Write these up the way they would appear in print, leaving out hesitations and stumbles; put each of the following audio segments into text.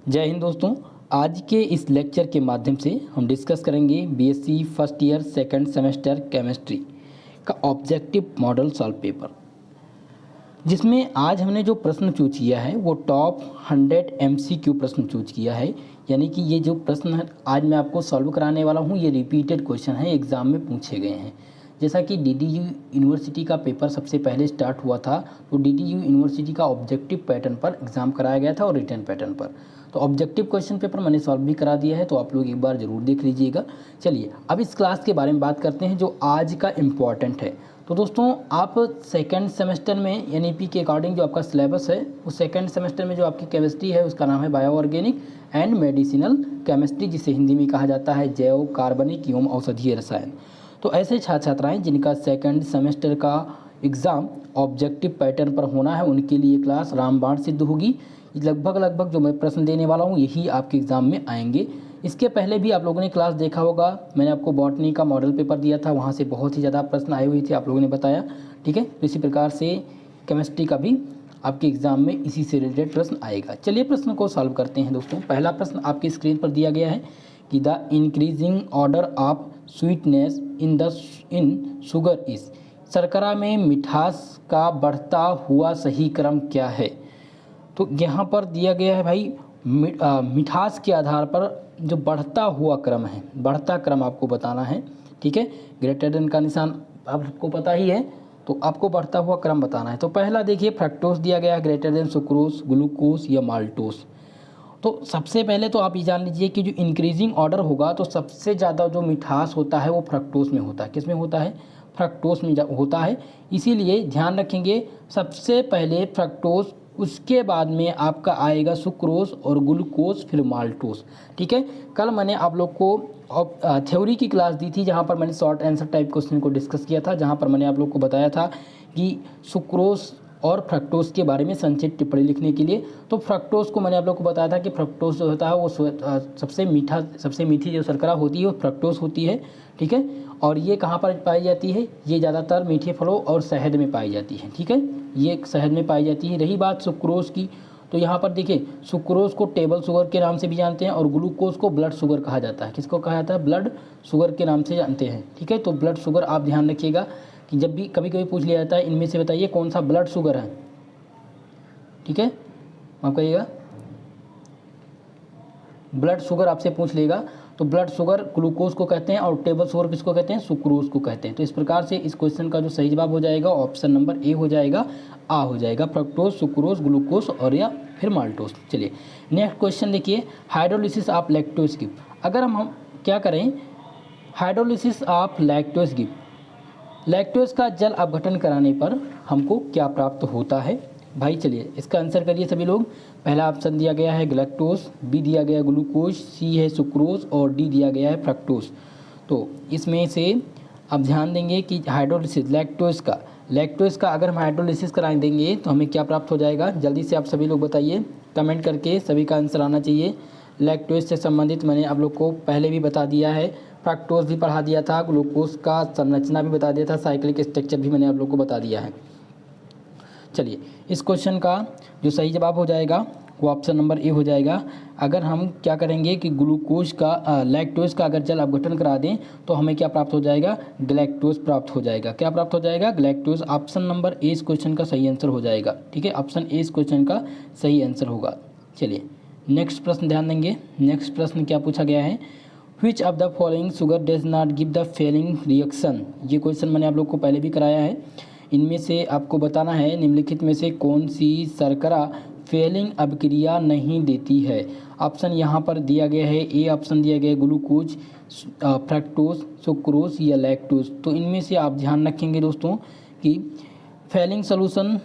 जय हिंद दोस्तों। आज के इस लेक्चर के माध्यम से हम डिस्कस करेंगे BSc first year second semester chemistry का ऑब्जेक्टिव मॉडल सॉल्व पेपर, जिसमें आज हमने जो प्रश्न चूज किया है वो टॉप 100 एमसीक्यू प्रश्न चूज किया है। यानी कि ये जो प्रश्न आज मैं आपको सॉल्व कराने वाला हूँ ये रिपीटेड क्वेश्चन है, एग्ज़ाम में पूछे गए हैं। जैसा कि डीडीयू यूनिवर्सिटी का पेपर सबसे पहले स्टार्ट हुआ था, तो डीडीयू यूनिवर्सिटी का ऑब्जेक्टिव पैटर्न पर एग्ज़ाम कराया गया था और रिटर्न पैटर्न पर। तो ऑब्जेक्टिव क्वेश्चन पेपर मैंने सॉल्व भी करा दिया है, तो आप लोग एक बार ज़रूर देख लीजिएगा। चलिए अब इस क्लास के बारे में बात करते हैं जो आज का इम्पॉर्टेंट है। तो दोस्तों आप सेकेंड सेमेस्टर में एनईपी के अकॉर्डिंग जो आपका सिलेबस है, उस सेकेंड सेमेस्टर में जो आपकी केमिस्ट्री है उसका नाम है bio organic and medicinal chemistry, जिसे हिंदी में कहा जाता है जैव कार्बनिक एवं औषधीय रसायन। तो ऐसे छात्र छात्राएँ जिनका सेकेंड सेमेस्टर का एग्ज़ाम ऑब्जेक्टिव पैटर्न पर होना है, उनके लिए क्लास रामबाण सिद्ध होगी। लगभग जो मैं प्रश्न देने वाला हूँ यही आपके एग्ज़ाम में आएंगे। इसके पहले भी आप लोगों ने क्लास देखा होगा, मैंने आपको बॉटनी का मॉडल पेपर दिया था, वहाँ से बहुत ही ज़्यादा प्रश्न आए हुए थे, आप लोगों ने बताया। ठीक है, तो इसी प्रकार से केमिस्ट्री का भी आपके एग्ज़ाम में इसी से रिलेटेड प्रश्न आएगा। चलिए प्रश्न को सॉल्व करते हैं दोस्तों। पहला प्रश्न आपकी स्क्रीन पर दिया गया है कि the increasing order of sweetness in sugar is, शर्करा में मिठास का बढ़ता हुआ सही क्रम क्या है। तो यहाँ पर दिया गया है भाई मिठास के आधार पर जो बढ़ता हुआ क्रम है, बढ़ता क्रम आपको बताना है। ठीक है, ग्रेटर देन का निशान आपको पता ही है, तो आपको बढ़ता हुआ क्रम बताना है। तो पहला देखिए फ्रक्टोस दिया गया है, ग्रेटर देन सुक्रोस, ग्लूकोस या माल्टोस। तो सबसे पहले तो आप ये जान लीजिए कि जो इंक्रीजिंग ऑर्डर होगा तो सबसे ज़्यादा जो मिठास होता है वो फ्रक्टोस में होता है। किस में होता है? फ्रक्टोस में होता है। इसीलिए ध्यान रखेंगे सबसे पहले फ्रक्टोस, उसके बाद में आपका आएगा सुक्रोस और ग्लूकोस, फिर माल्टोस। ठीक है, कल मैंने आप लोग को थ्योरी की क्लास दी थी जहाँ पर मैंने शॉर्ट आंसर टाइप क्वेश्चन को डिस्कस किया था, जहाँ पर मैंने आप लोग को बताया था कि सुक्रोस और फ्रक्टोस के बारे में संक्षिप्त टिप्पणी लिखने के लिए। तो फ्रक्टोस को मैंने आप लोग को बताया था कि फ्रक्टोस जो होता है वो सबसे मीठी जो शर्करा होती है वो फ्रक्टोस होती है। ठीक है, और ये कहाँ पर पाई जाती है? ये ज़्यादातर मीठे फलों और शहद में पाई जाती है। ठीक है, ये शहद में पाई जाती है। रही बात सुक्रोस की, तो यहाँ पर देखिए सुक्रोस को टेबल शुगर के नाम से भी जानते हैं और ग्लूकोज को ब्लड शुगर कहा जाता है। किसको कहा जाता है? ब्लड शुगर के नाम से जानते हैं। ठीक है, तो ब्लड शुगर आप ध्यान रखिएगा कि जब भी कभी कभी पूछ लिया जाता है इनमें से बताइए कौन सा ब्लड शुगर है। ठीक है, आप कहिएगा ब्लड शुगर आपसे पूछ लेगा, तो ब्लड शुगर ग्लूकोज को कहते हैं और टेबल शुगर किसको कहते हैं? सुक्रोज को कहते हैं। तो इस प्रकार से इस क्वेश्चन का जो सही जवाब हो जाएगा ऑप्शन नंबर ए हो जाएगा, आ हो जाएगा, फ्रक्टोज, सुक्रोज, ग्लूकोज और या फिर माल्टोज। चलिए नेक्स्ट क्वेश्चन देखिए, हाइड्रोलिसिस ऑफ लैक्टोज गिव। अगर हम क्या करें, hydrolysis of lactose give, lactose का जल अपघटन कराने पर हमको क्या प्राप्त होता है भाई? चलिए इसका आंसर करिए सभी लोग। पहला ऑप्शन दिया गया है ग्लैक्टोज, बी दिया गया ग्लूकोज, सी है सुक्रोज और डी दिया गया है फ्रक्टोज। तो इसमें से आप ध्यान देंगे कि हाइड्रोलिसिस लैक्टोज का अगर हम हाइड्रोलिसिस करा देंगे तो हमें क्या प्राप्त हो जाएगा? जल्दी से आप सभी लोग बताइए, कमेंट करके सभी का आंसर आना चाहिए। लैक्टोज से संबंधित मैंने आप लोग को पहले भी बता दिया है, फ्रक्टोज भी पढ़ा दिया था, ग्लूकोज का संरचना भी बता दिया था, साइक्लिक स्ट्रक्चर भी मैंने आप लोग को बता दिया है। चलिए इस क्वेश्चन का जो सही जवाब हो जाएगा वो ऑप्शन नंबर ए हो जाएगा। अगर हम क्या करेंगे कि ग्लूकोज का लैक्टोज का अगर जल अपघटन करा दें तो हमें क्या प्राप्त हो जाएगा? ग्लैक्टोज प्राप्त हो जाएगा। क्या प्राप्त हो जाएगा? ग्लैक्टोज। ऑप्शन नंबर ए इस क्वेश्चन का सही आंसर हो जाएगा। ठीक है, ऑप्शन ए इस क्वेश्चन का सही आंसर होगा। चलिए नेक्स्ट प्रश्न ध्यान देंगे। नेक्स्ट प्रश्न क्या पूछा गया है, which of the following sugar does not give the following reaction. ये क्वेश्चन मैंने आप लोग को पहले भी कराया है। इनमें से आपको बताना है निम्नलिखित में से कौन सी शर्करा फेलिंग अभिक्रिया नहीं देती है। ऑप्शन यहाँ पर दिया गया है, ए ऑप्शन दिया गया है ग्लूकोज, फ्रक्टोज, सुक्रोज या लैक्टोज। तो इनमें से आप ध्यान रखेंगे दोस्तों कि फेलिंग सोल्यूशन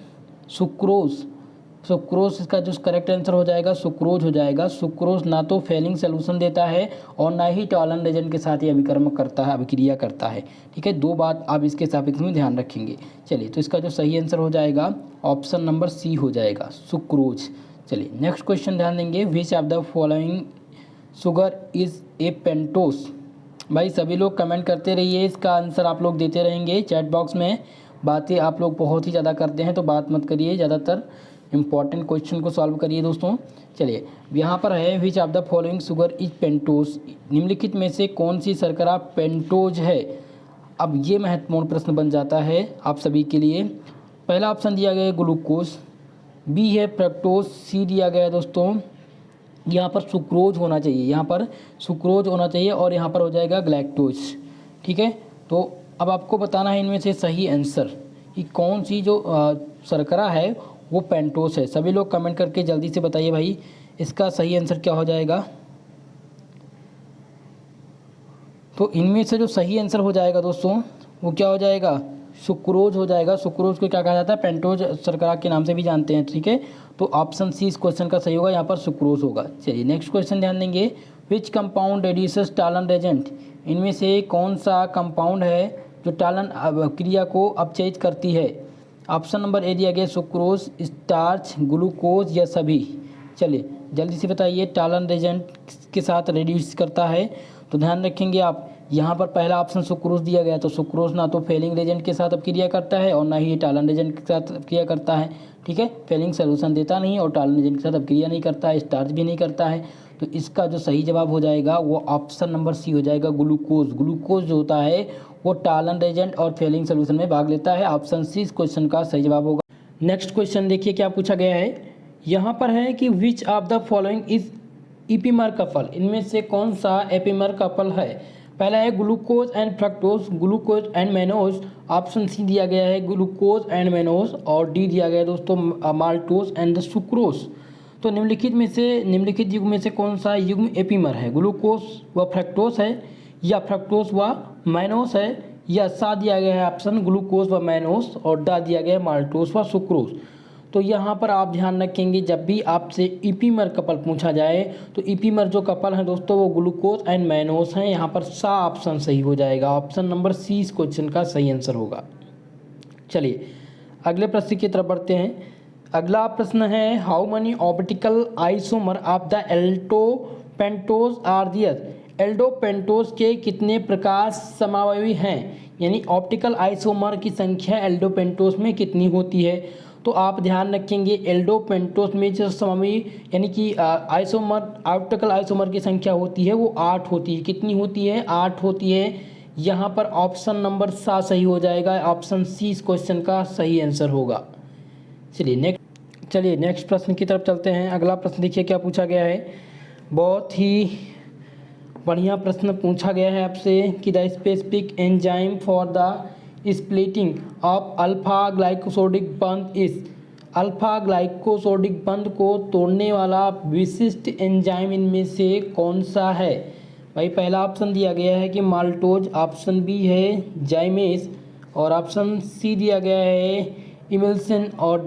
सुक्रोज इसका जो करेक्ट आंसर हो जाएगा सुक्रोज हो जाएगा। सुक्रोज ना तो फेलिंग सोल्यूशन देता है और ना ही टॉलन एजेंट के साथ ये अभिक्रिया करता है। ठीक है, दो बात आप इसके सापेक्ष में ध्यान रखेंगे। चलिए तो इसका जो सही आंसर हो जाएगा ऑप्शन नंबर सी हो जाएगा, सुक्रोज। चलिए नेक्स्ट क्वेश्चन ध्यान देंगे, which of the following sugar is a pentose. भाई सभी लोग कमेंट करते रहिए, इसका आंसर आप लोग देते रहेंगे चैट बॉक्स में। बातें आप लोग बहुत ही ज़्यादा करते हैं तो बात मत करिए, ज़्यादातर इंपॉर्टेंट क्वेश्चन को सॉल्व करिए दोस्तों। चलिए यहाँ पर है which of the following sugar is pentose, निम्नलिखित में से कौन सी शर्करा पेंटोज है। अब ये महत्वपूर्ण प्रश्न बन जाता है आप सभी के लिए। पहला ऑप्शन दिया गया है ग्लूकोज, बी है फ्रक्टोज, सी दिया गया है दोस्तों यहाँ पर सुक्रोज होना चाहिए, यहाँ पर सुक्रोज होना चाहिए और यहाँ पर हो जाएगा ग्लैक्टोज। ठीक है, तो अब आपको बताना है इनमें से सही आंसर कि कौन सी जो शर्करा है वो पेंटोज है। सभी लोग कमेंट करके जल्दी से बताइए भाई इसका सही आंसर क्या हो जाएगा। तो इनमें से जो सही आंसर हो जाएगा दोस्तों वो क्या हो जाएगा, सुक्रोज हो जाएगा। सुक्रोज को क्या कहा जाता है, पेंटोज शर्करा के नाम से भी जानते हैं। ठीक है, तो ऑप्शन सी इस क्वेश्चन का सही होगा, यहाँ पर सुक्रोज होगा। चलिए नेक्स्ट क्वेश्चन ध्यान देंगे, विच कंपाउंड रेड्यूसेस टालन एजेंट, इनमें से कौन सा कंपाउंड है जो टालन क्रिया को अपचयित करती है। ऑप्शन नंबर ए दिया गया सुक्रोज, स्टार्च, ग्लूकोज या सभी। चलिए जल्दी से बताइए टालन एजेंट के साथ रेड्यूस करता है। तो ध्यान रखेंगे आप, यहाँ पर पहला ऑप्शन सुक्रोज दिया गया, तो सुक्रोज ना तो फेलिंग एजेंट के साथ अपक्रिया करता है और ना ही टालन एजेंट के साथ अपक्रिया करता है। ठीक है, फेलिंग सोल्यूशन देता नहीं और टालन एजेंट के साथ अपक्रिया नहीं करता है, स्टार्च भी नहीं करता है। तो इसका जो सही जवाब हो जाएगा वो ऑप्शन नंबर सी हो जाएगा, ग्लूकोज। ग्लूकोज जो होता है वो टालन एजेंट और फेलिंग सोल्यूशन में भाग लेता है। ऑप्शन सी इस क्वेश्चन का सही जवाब होगा। नेक्स्ट क्वेश्चन देखिए क्या पूछा गया है, यहाँ पर है कि which of the following is epimer couple, इनमें से कौन सा एपीमर कपल है। पहला है glucose and fructose, glucose and mannose. Option C दिया गया है ग्लूकोज एंड मैनोज और डी दिया गया है दोस्तों माल्टोज एंड द सुक्रोज। तो निम्नलिखित युग्म में से कौन सा युग्म एपीमर है, ग्लूकोज व फ्रक्टोज है या फ्रक्टोज व मैनोज है या सा दिया गया है ऑप्शन ग्लूकोज व मैनोज और डा दिया गया है माल्टोज व सुक्रोज। तो यहाँ पर आप ध्यान रखेंगे जब भी आपसे इपीमर कपल पूछा जाए तो इपीमर जो कपल हैं दोस्तों वो ग्लूकोज एंड मैनोज हैं। यहाँ पर सा ऑप्शन सही हो जाएगा, ऑप्शन नंबर सी इस क्वेश्चन का सही आंसर होगा। चलिए अगले प्रश्न की तरफ बढ़ते हैं। अगला प्रश्न है, how many optical isomer of the aldopentose are there, aldopentose के कितने प्रकार समावयवी हैं, यानी ऑप्टिकल आइसोमर की संख्या एल्डोपेंटोज में कितनी होती है। तो आप ध्यान रखेंगे एल्डोपेंटोज में जो समावयवी यानी कि आइसोमर ऑप्टिकल आइसोमर की संख्या होती है वो 8 होती है। कितनी होती है, 8 होती है। यहाँ पर ऑप्शन नंबर सा सही हो जाएगा, ऑप्शन सी इस क्वेश्चन का सही आंसर होगा। चलिए नेक्स्ट प्रश्न की तरफ चलते हैं। अगला प्रश्न देखिए क्या पूछा गया है, बहुत ही बढ़िया प्रश्न पूछा गया है आपसे कि the specific enzyme for the splitting of alpha glycosidic बंध इस, अल्फा ग्लाइकोसोडिक बंध को तोड़ने वाला विशिष्ट एंजाइम इनमें से कौन सा है। भाई पहला ऑप्शन दिया गया है कि माल्टोज, ऑप्शन बी है जाइमेस और ऑप्शन सी दिया गया है इमिल्सन और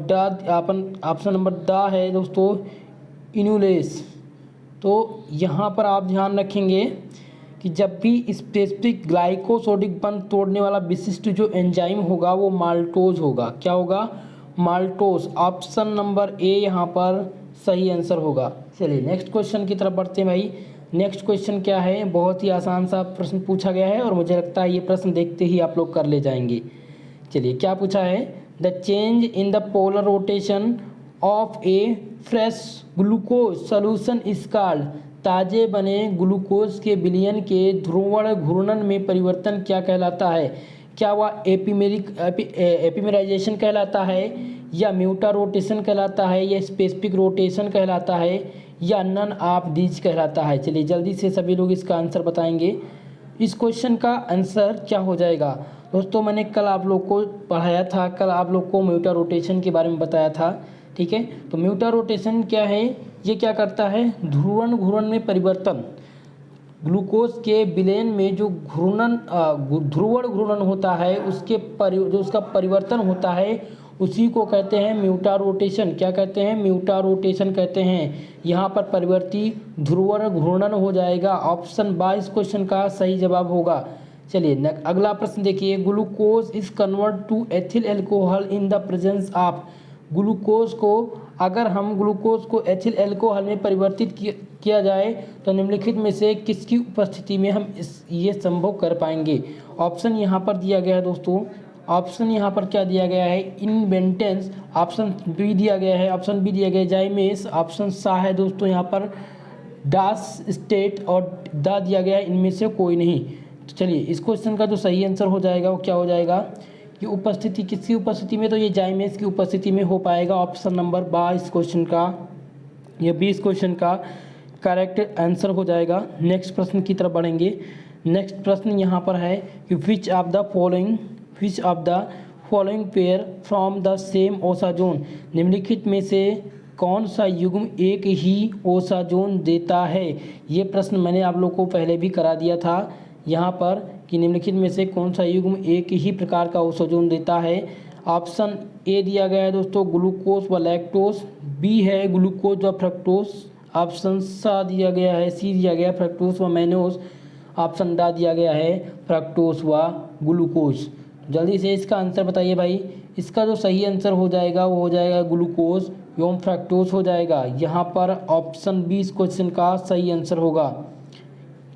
ऑप्शन नंबर द है दोस्तों इनुलेस। तो यहाँ पर आप ध्यान रखेंगे कि जब भी स्पेसिफिक ग्लाइकोसोडिक बंध तोड़ने वाला विशिष्ट जो एंजाइम होगा वो माल्टोज होगा। क्या होगा, माल्टोज। ऑप्शन नंबर ए यहाँ पर सही आंसर होगा। चलिए नेक्स्ट क्वेश्चन की तरफ बढ़ते हैं भाई। नेक्स्ट क्वेश्चन क्या है, बहुत ही आसान सा प्रश्न पूछा गया है और मुझे लगता है ये प्रश्न देखते ही आप लोग कर ले जाएंगे। चलिए क्या पूछा है, the change in the polar rotation of A fresh glucose solution is called, ताजे बने ग्लूकोज के विलयन के ध्रुवण घूर्णन में परिवर्तन क्या कहलाता है। क्या वह एपिमेराइजेशन कहलाता है या म्यूटा रोटेशन कहलाता है या स्पेसिफिक रोटेशन कहलाता है या नन ऑफ दीज कहलाता है। चलिए जल्दी से सभी लोग इसका आंसर बताएंगे। इस क्वेश्चन का आंसर क्या हो जाएगा दोस्तों, मैंने कल आप लोग को पढ़ाया था, कल आप लोग को म्यूटा रोटेशन के बारे में बताया था। ठीक है, तो म्यूटा रोटेशन क्या है, ये क्या करता है, ध्रुवण घूर्णन में परिवर्तन। ग्लूकोज के विलयन में जो ध्रुवण घूर्णन होता है जो उसका परिवर्तन होता है उसी को कहते हैं म्यूटा रोटेशन। क्या कहते हैं, म्यूटा रोटेशन कहते हैं। यहाँ पर परिवर्ती ध्रुवण घूर्णन हो जाएगा। ऑप्शन 22 क्वेश्चन का सही जवाब होगा। चलिए अगला प्रश्न देखिए, glucose is convert to ethyl alcohol in the presence of, glucose को अगर हम ग्लूकोज को एथिल एल्कोहल में परिवर्तित किया जाए तो निम्नलिखित में से किसकी उपस्थिति में हम ये संभव कर पाएंगे। ऑप्शन यहाँ पर दिया गया है दोस्तों, ऑप्शन यहाँ पर क्या दिया गया है, इन्वेंटेंस, ऑप्शन बी दिया गया है, ऑप्शन बी दिया गया है जाइमेस, ऑप्शन सा है दोस्तों यहाँ पर डास स्टेट और दा दिया गया है, इनमें से कोई नहीं। तो चलिए इस क्वेश्चन का जो सही आंसर हो जाएगा वो क्या हो जाएगा कि उपस्थिति, किसकी उपस्थिति में, तो ये जाइमेस की उपस्थिति में हो पाएगा। ऑप्शन नंबर बा इस क्वेश्चन का, ये बी इस क्वेश्चन का करेक्ट आंसर हो जाएगा। नेक्स्ट प्रश्न की तरफ बढ़ेंगे। नेक्स्ट प्रश्न यहाँ पर है कि which of the following pair from the same osazone, निम्नलिखित में से कौन सा युग्म एक ही ओसाजोन देता है। ये प्रश्न मैंने आप लोग को पहले भी करा दिया था यहाँ पर कि निम्नलिखित में से कौन सा युग्म एक ही प्रकार का ओसाजोन देता है। ऑप्शन ए दिया गया है दोस्तों ग्लूकोज व लैक्टोज, बी है ग्लूकोज व फ्रक्टोज, ऑप्शन सा दिया गया है, सी दिया गया है फ्रक्टोज व मैनोज, ऑप्शन डी दिया गया है फ्रक्टोज व ग्लूकोज। जल्दी से इसका आंसर बताइए भाई। इसका जो सही आंसर हो जाएगा वो हो जाएगा ग्लूकोज एवं फ्रक्टोज हो जाएगा। यहाँ पर ऑप्शन बी इस क्वेश्चन का सही आंसर होगा।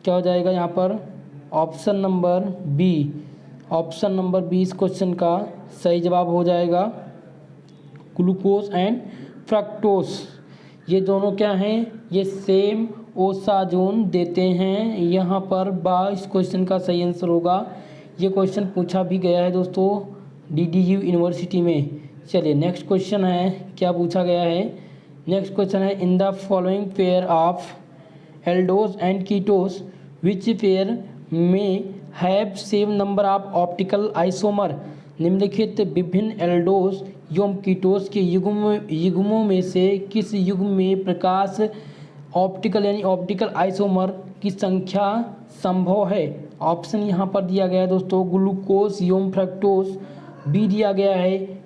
क्या हो जाएगा यहाँ पर, ऑप्शन नंबर बी इस क्वेश्चन का सही जवाब हो जाएगा। ग्लूकोज एंड फ्रक्टोज ये दोनों क्या हैं, ये सेम ओसाजोन देते हैं। यहाँ पर बा इस क्वेश्चन का सही आंसर होगा। ये क्वेश्चन पूछा भी गया है दोस्तों DDU यूनिवर्सिटी में। चलिए नेक्स्ट क्वेश्चन है, क्या पूछा गया है। नेक्स्ट क्वेश्चन है in the following pair of aldose and ketose which pair may have same number of optical isomer, निम्नलिखित विभिन्न एल्डोज एवं कीटोस के युग्मों में से किस युग्म में प्रकाश ऑप्टिकल यानी ऑप्टिकल आइसोमर की संख्या संभव है। ऑप्शन यहाँ पर दिया गया है दोस्तों ग्लूकोज एवं फ्रक्टोज, बी दिया गया है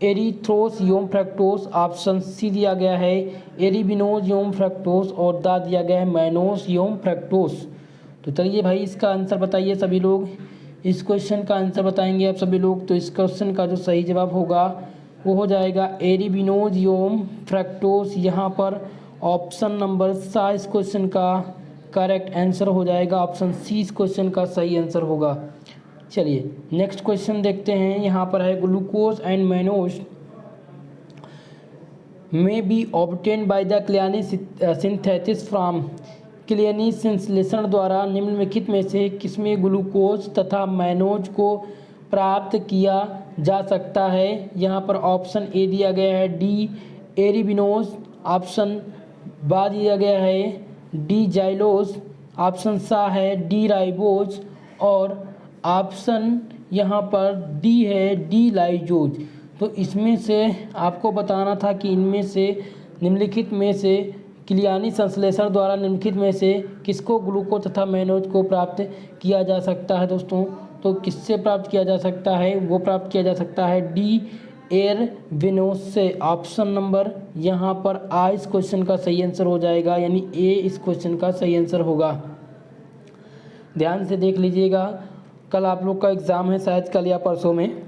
एरिथ्रोस एवं फ्रक्टोज, ऑप्शन सी दिया गया है एरिबिनोज एवं फ्रक्टोज और दा दिया गया है मैनोज एवं फ्रक्टोज। तो चलिए भाई इसका आंसर बताइए सभी लोग। इस क्वेश्चन का आंसर बताएंगे आप सभी लोग। तो इस क्वेश्चन का जो सही जवाब होगा वो हो जाएगा एरिबिनोज एवं फ्रक्टोज। यहाँ पर ऑप्शन नंबर सा इस क्वेश्चन का करेक्ट आंसर हो जाएगा। ऑप्शन सी इस क्वेश्चन का सही आंसर होगा। चलिए नेक्स्ट क्वेश्चन देखते हैं। यहाँ पर है glucose and mannose may be obtain by the Kiliani synthesis from, Kiliani संश्लेषण द्वारा निम्नलिखित में से किसमें ग्लूकोज तथा मैनोज को प्राप्त किया जा सकता है। यहाँ पर ऑप्शन ए दिया गया है डी एरिबिनोज, ऑप्शन बा दिया गया है डी जाइलोज, ऑप्शन सा है डी राइबोज और ऑप्शन यहाँ पर डी है डी लाइजोज। तो इसमें से आपको बताना था कि इनमें से निम्नलिखित में से क्लियानी संश्लेषण द्वारा निम्नलिखित में से किसको ग्लूकोज तथा मैनोज को प्राप्त किया जा सकता है दोस्तों। तो किससे प्राप्त किया जा सकता है, वो प्राप्त किया जा सकता है डी एरबिनोज से। ऑप्शन नंबर यहाँ पर आ इस क्वेश्चन का सही आंसर हो जाएगा, यानी ए इस क्वेश्चन का सही आंसर होगा। ध्यान से देख लीजिएगा, कल आप लोग का एग्ज़ाम है, शायद कल या परसों में।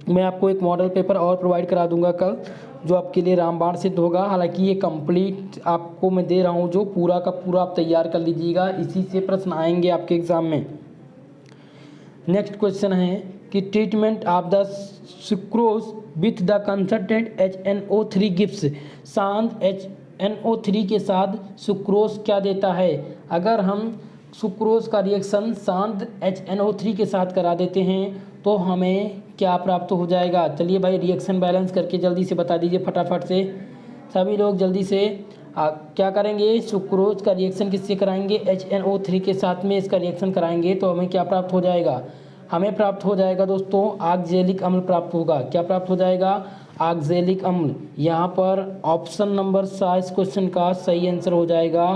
मैं आपको एक मॉडल पेपर और प्रोवाइड करा दूंगा कल, जो आपके लिए रामबाण सिद्ध होगा। हालांकि ये कंप्लीट आपको मैं दे रहा हूँ, जो पूरा का पूरा आप तैयार कर लीजिएगा, इसी से प्रश्न आएंगे आपके एग्ज़ाम में। नेक्स्ट क्वेश्चन है कि treatment of the sucrose with the concentrate HNO3 gives, शांत HNO3 के साथ सुक्रोज क्या देता है। अगर हम सुक्रोज का रिएक्शन शांत HNO3 के साथ करा देते हैं तो हमें क्या प्राप्त हो जाएगा। चलिए भाई रिएक्शन बैलेंस करके जल्दी से बता दीजिए फटाफट से सभी लोग। जल्दी से क्या करेंगे, सुक्रोज का रिएक्शन किससे कराएंगे, HNO3 के साथ में इसका रिएक्शन कराएंगे तो हमें क्या प्राप्त हो जाएगा। हमें प्राप्त हो जाएगा दोस्तों ऑक्जेलिक अम्ल प्राप्त होगा। क्या प्राप्त हो जाएगा, ऑक्जेलिक अम्ल। यहाँ पर ऑप्शन नंबर सा इस क्वेश्चन का सही आंसर हो जाएगा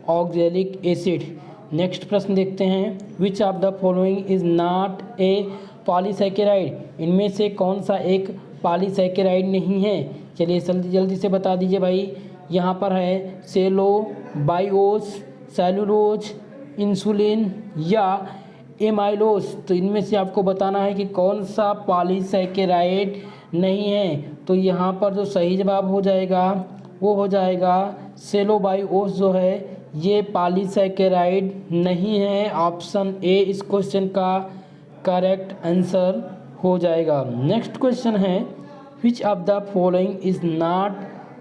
ऑक्जेलिक एसिड। नेक्स्ट प्रश्न देखते हैं, विच of the following is not A polysaccharide, इनमें से कौन सा एक पॉलीसैकेराइड नहीं है। चलिए जल्दी से बता दीजिए भाई। यहाँ पर है सेलो बायोस, सेलुलोज, इंसुलिन या एमाइलोज। तो इनमें से आपको बताना है कि कौन सा पॉलीसैकेराइड नहीं है। तो यहाँ पर जो सही जवाब हो जाएगा वो हो जाएगा सेलोबायोस, जो है ये पॉलीसैकेराइड नहीं है। ऑप्शन ए इस क्वेश्चन का करेक्ट आंसर हो जाएगा। नेक्स्ट क्वेश्चन है which of the following is not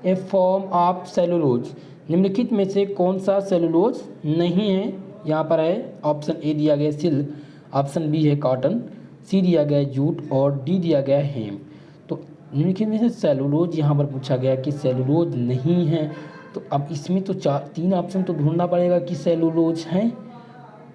A form of cellulose, निम्नलिखित में से कौन सा सेलुलोज नहीं है। यहाँ पर है ऑप्शन ए दिया गया सिल्क, ऑप्शन बी है कॉटन, सी दिया गया है जूट और डी दिया गया है हेम्प। तो निम्नलिखित में से सेलुलोज यहाँ पर पूछा गया कि सेलुलोज नहीं है, तो अब इसमें तो तीन ऑप्शन तो ढूंढना पड़ेगा कि सेलुलोज हैं,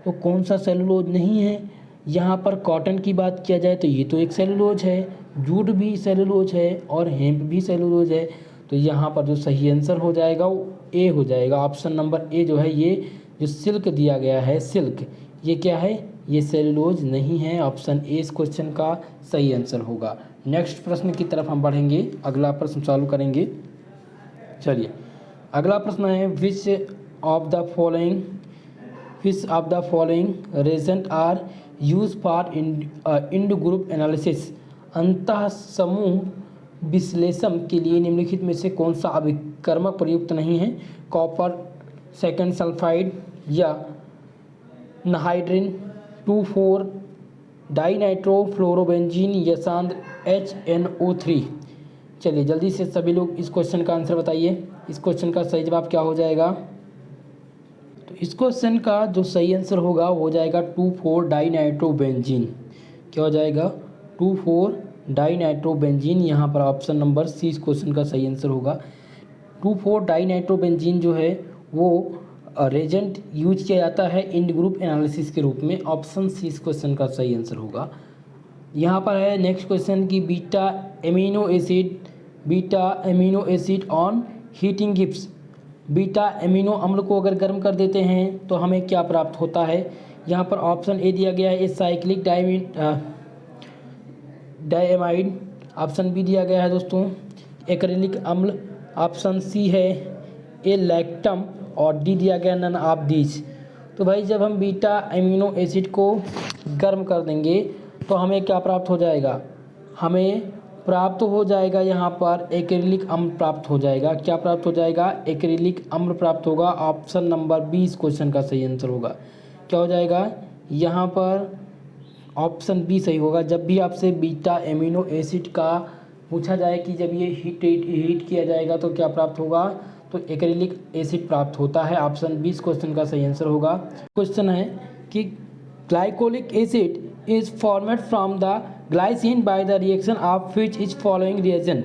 तो कौन सा सेलुलोज नहीं है। यहाँ पर कॉटन की बात किया जाए तो ये तो एक सेलुलोज है, जूट भी सेलुलोज है और हेम्प भी सेलुलोज है। तो यहाँ पर जो सही आंसर हो जाएगा वो ए हो जाएगा। ऑप्शन नंबर ए जो है, ये जो सिल्क दिया गया है सिल्क, ये क्या है, ये सेलुलोज नहीं है। ऑप्शन ए इस क्वेश्चन का सही आंसर होगा। नेक्स्ट प्रश्न की तरफ हम बढ़ेंगे, अगला प्रश्न चालू करेंगे। चलिए अगला प्रश्न है which of the following reagent are use for end group analysis, अंतः समूह विश्लेषण के लिए निम्नलिखित में से कौन सा अभिकर्मक प्रयुक्त नहीं है। कॉपर सेकेंड सल्फाइड या नाइट्रिन 2,4 डाइनाइट्रोफ्लोरोबेंजीन या सांद्र HNO3। चलिए जल्दी से सभी लोग इस क्वेश्चन का आंसर बताइए। इस क्वेश्चन का सही जवाब क्या हो जाएगा। तो इस क्वेश्चन का जो सही आंसर होगा वो हो जाएगा 2,4 डाइनाइट्रोबेंजीन। क्या हो जाएगा, 2,4 डाइनाइट्रोबेंजीन। यहाँ पर ऑप्शन नंबर सी इस क्वेश्चन का सही आंसर होगा। 2,4 डाइनाइट्रोबेंजीन जो है वो रेजेंट यूज किया जाता है इंड ग्रुप एनालिसिस के रूप में। ऑप्शन सी इस क्वेश्चन का सही आंसर होगा। यहाँ पर है नेक्स्ट क्वेश्चन की beta amino acid on heating gives, beta amino अम्ल को अगर गर्म कर देते हैं तो हमें क्या प्राप्त होता है। यहाँ पर ऑप्शन ए दिया गया है साइक्लिक डायमाइड, ऑप्शन बी दिया गया है दोस्तों एक्रिलिक अम्ल, ऑप्शन सी है ए लैक्टम और डी दिया गया नन ऑफ दीज। तो भाई जब हम बीटा एमिनो एसिड को गर्म कर देंगे तो हमें क्या प्राप्त हो जाएगा, हमें प्राप्त हो जाएगा यहाँ पर एक्रिलिक अम्ल प्राप्त हो जाएगा। क्या प्राप्त हो जाएगा, एक्रिलिक अम्ल प्राप्त होगा। ऑप्शन नंबर बी इस क्वेश्चन का सही आंसर होगा। क्या हो जाएगा, यहाँ पर ऑप्शन बी सही होगा। जब भी आपसे बीटा एमिनो एसिड का पूछा जाए कि जब ये हीट किया जाएगा तो क्या प्राप्त होगा, तो एक्रिलिक एसिड प्राप्त होता है। ऑप्शन बी इस क्वेश्चन का सही आंसर होगा। क्वेश्चन है कि glycolic acid is formed from the glycine by the reaction of which is following reagent,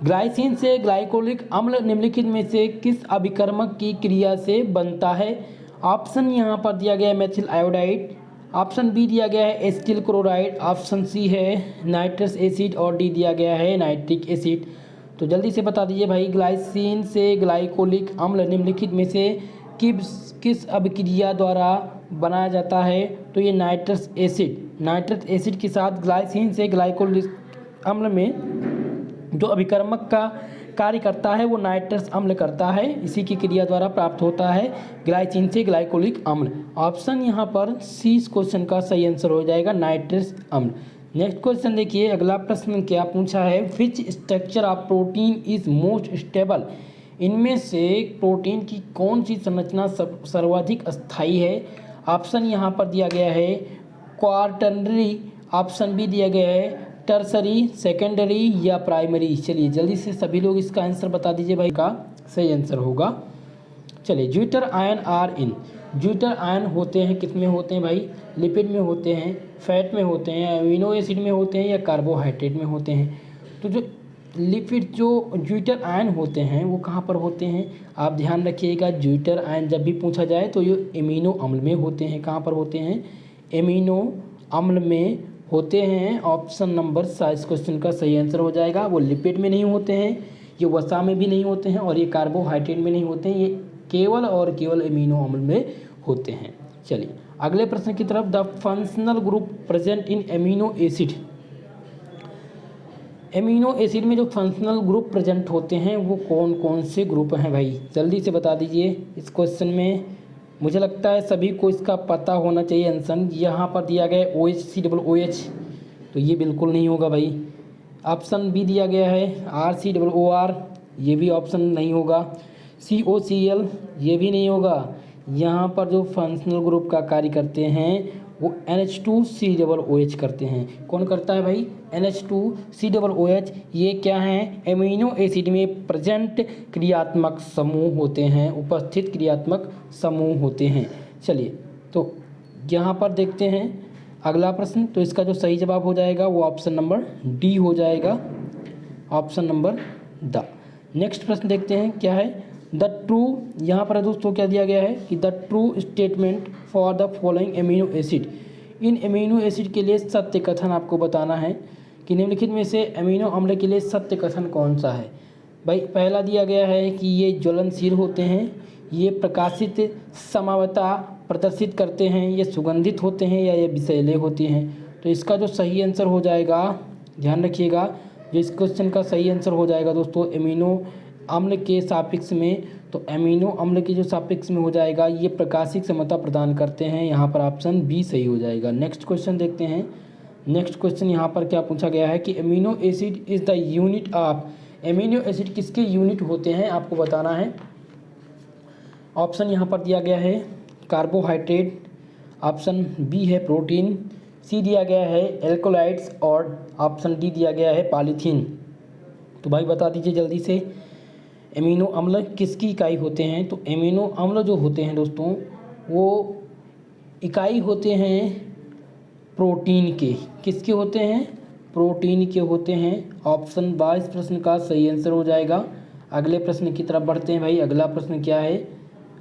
glycine से ग्लाइकोलिक अम्ल निम्नलिखित में से किस अभिकर्मक की क्रिया से बनता है। ऑप्शन यहाँ पर दिया गया है मेथिल आयोडाइड, ऑप्शन बी दिया गया है एसिटिल क्लोराइड, ऑप्शन सी है नाइट्रस एसिड और डी दिया गया है नाइट्रिक एसिड। तो जल्दी से बता दीजिए भाई, ग्लाइसिन से ग्लाइकोलिक अम्ल निम्नलिखित में से किस अभिक्रिया द्वारा बनाया जाता है। तो ये नाइट्रस एसिड के साथ ग्लाइसिन से ग्लाइकोलिक अम्ल में जो अभिकर्मक का कार्य करता है वो नाइट्रस अम्ल करता है, इसी की क्रिया द्वारा प्राप्त होता है ग्लाइसिन से ग्लाइकोलिक अम्ल। ऑप्शन यहाँ पर सी इस क्वेश्चन का सही आंसर हो जाएगा, नाइट्रस अम्ल। नेक्स्ट क्वेश्चन देखिए, अगला प्रश्न क्या पूछा है, which structure of protein is most stable, इनमें से प्रोटीन की कौन सी संरचना सर्वाधिक स्थायी है। ऑप्शन यहाँ पर दिया गया है क्वार्टनरी, ऑप्शन बी दिया गया है टर्सरी, सेकेंडरी या प्राइमरी। चलिए जल्दी से सभी लोग इसका आंसर बता दीजिए भाई, का सही आंसर होगा। चलिए zwitter ion are in, zwitter ion होते हैं किस में होते हैं भाई, लिपिड में होते हैं, फैट में होते हैं, अमीनो एसिड में होते हैं या कार्बोहाइड्रेट में होते हैं। तो जो लिपिड जो ज्यूटर आयन होते हैं वो कहाँ पर होते हैं, आप ध्यान रखिएगा। ज्यूटर आयन जब भी पूछा जाए तो ये एमिनो अम्ल में होते हैं। कहाँ पर होते हैं, एमिनो अम्ल में होते हैं। ऑप्शन नंबर सा इस क्वेश्चन का सही आंसर हो जाएगा। वो लिपिड में नहीं होते हैं, ये वसा में भी नहीं होते हैं और ये कार्बोहाइड्रेट में नहीं होते हैं, ये केवल और केवल एमिनो अम्ल में होते हैं। चलिए अगले प्रश्न की तरफ, the functional group present in amino acid, amino acid में जो फंक्शनल ग्रुप प्रेजेंट होते हैं वो कौन कौन से ग्रुप हैं भाई, जल्दी से बता दीजिए। इस क्वेश्चन में मुझे लगता है सभी को इसका पता होना चाहिए आंसर। यहाँ पर दिया गया है OHCOOH, तो ये बिल्कुल नहीं होगा भाई। ऑप्शन बी दिया गया है RCOOR, ये भी ऑप्शन नहीं होगा। COCl, ये भी नहीं होगा। यहाँ पर जो फंक्शनल ग्रुप का कार्य करते हैं वो NH2COOH करते हैं। कौन करता है भाई? NH2COOH। ये क्या है? एमिनो एसिड में प्रेजेंट क्रियात्मक समूह होते हैं, उपस्थित क्रियात्मक समूह होते हैं। चलिए तो यहाँ पर देखते हैं अगला प्रश्न। तो इसका जो सही जवाब हो जाएगा वो ऑप्शन नंबर डी हो जाएगा, ऑप्शन नंबर द। नेक्स्ट प्रश्न देखते हैं क्या है। द ट्रू, यहाँ पर दोस्तों क्या दिया गया है कि the true statement for the following amino acid. In amino acid के लिए सत्य कथन आपको बताना है कि निम्नलिखित में से एमिनो अम्ल के लिए सत्य कथन कौन सा है। भाई पहला दिया गया है कि ये ज्वलनशील होते हैं, ये प्रकाशित समावता प्रदर्शित करते हैं, ये सुगंधित होते हैं या ये विषैले होते हैं। तो इसका जो सही आंसर हो जाएगा, ध्यान रखिएगा, जो इस क्वेश्चन का सही आंसर हो जाएगा दोस्तों एमिनो अम्ल के सापेक्ष में, तो एमिनो अम्ल के जो सापेक्ष में हो जाएगा ये प्रकाशिक समता प्रदान करते हैं। यहाँ पर ऑप्शन बी सही हो जाएगा। नेक्स्ट क्वेश्चन देखते हैं। नेक्स्ट क्वेश्चन यहाँ पर क्या पूछा गया है कि amino acid is the unit of. Amino acid किसके यूनिट होते हैं आपको बताना है। ऑप्शन यहाँ पर दिया गया है कार्बोहाइड्रेट, ऑप्शन बी है प्रोटीन, सी दिया गया है एल्कोलाइड्स और ऑप्शन डी दिया गया है पॉलीथीन। तो भाई बता दीजिए जल्दी से एमिनो अम्ल किसकी इकाई होते हैं। तो एमिनो अम्ल जो होते हैं दोस्तों वो इकाई होते हैं प्रोटीन के। किसके होते हैं? प्रोटीन के होते हैं। ऑप्शन 22 प्रश्न का सही आंसर हो जाएगा। अगले प्रश्न की तरफ बढ़ते हैं भाई। अगला प्रश्न क्या है?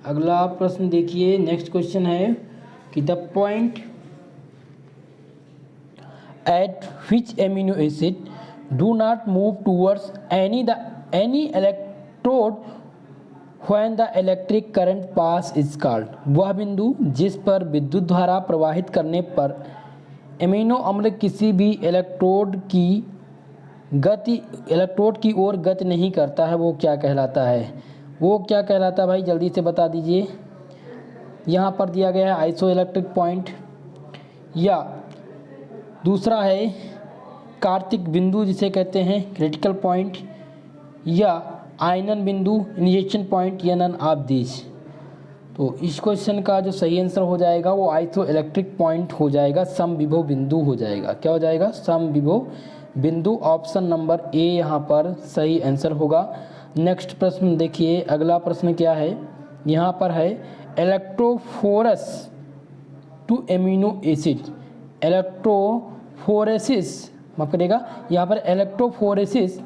अगला प्रश्न देखिए, नेक्स्ट क्वेश्चन है कि the point eight which amino acid do not move towards any electrode when the electric current pass is called. वह बिंदु जिस पर विद्युत धारा प्रवाहित करने पर एमिनो अम्ल किसी भी इलेक्ट्रोड की ओर गति नहीं करता है वो क्या कहलाता है? वो क्या कहलाता है भाई जल्दी से बता दीजिए। यहाँ पर दिया गया है आइसो इलेक्ट्रिक पॉइंट, या दूसरा है कार्तिक बिंदु जिसे कहते हैं क्रिटिकल पॉइंट, या आयनन बिंदु इनिशिएशन पॉइंट, या नन ऑफ दिस। तो इस क्वेश्चन का जो सही आंसर हो जाएगा वो आइसो इलेक्ट्रिक पॉइंट हो जाएगा, समविभव बिंदु हो जाएगा। क्या हो जाएगा? समविभव बिंदु। ऑप्शन नंबर ए यहाँ पर सही आंसर होगा। नेक्स्ट प्रश्न देखिए, अगला प्रश्न क्या है। यहाँ पर है इलेक्ट्रोफोरस टू एमिनो एसिड। इलेक्ट्रोफोरेसिस माफ करिएगा, यहाँ पर इलेक्ट्रोफोरेसिस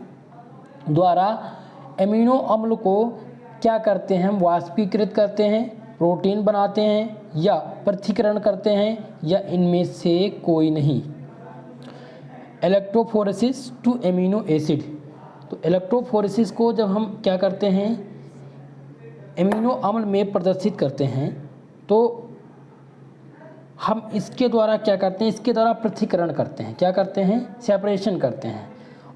द्वारा एमिनो अम्ल को क्या करते हैं? वाष्पीकृत करते हैं, प्रोटीन बनाते हैं, या पृथक्करण करते हैं, या इनमें से कोई नहीं। Electrophoresis to amino acid. तो इलेक्ट्रोफोरेसिस को जब हम क्या करते हैं एमिनो अम्ल में प्रदर्शित करते हैं तो हम इसके द्वारा क्या करते हैं? इसके द्वारा पृथक्करण करते हैं। क्या करते हैं? सेपरेशन करते हैं।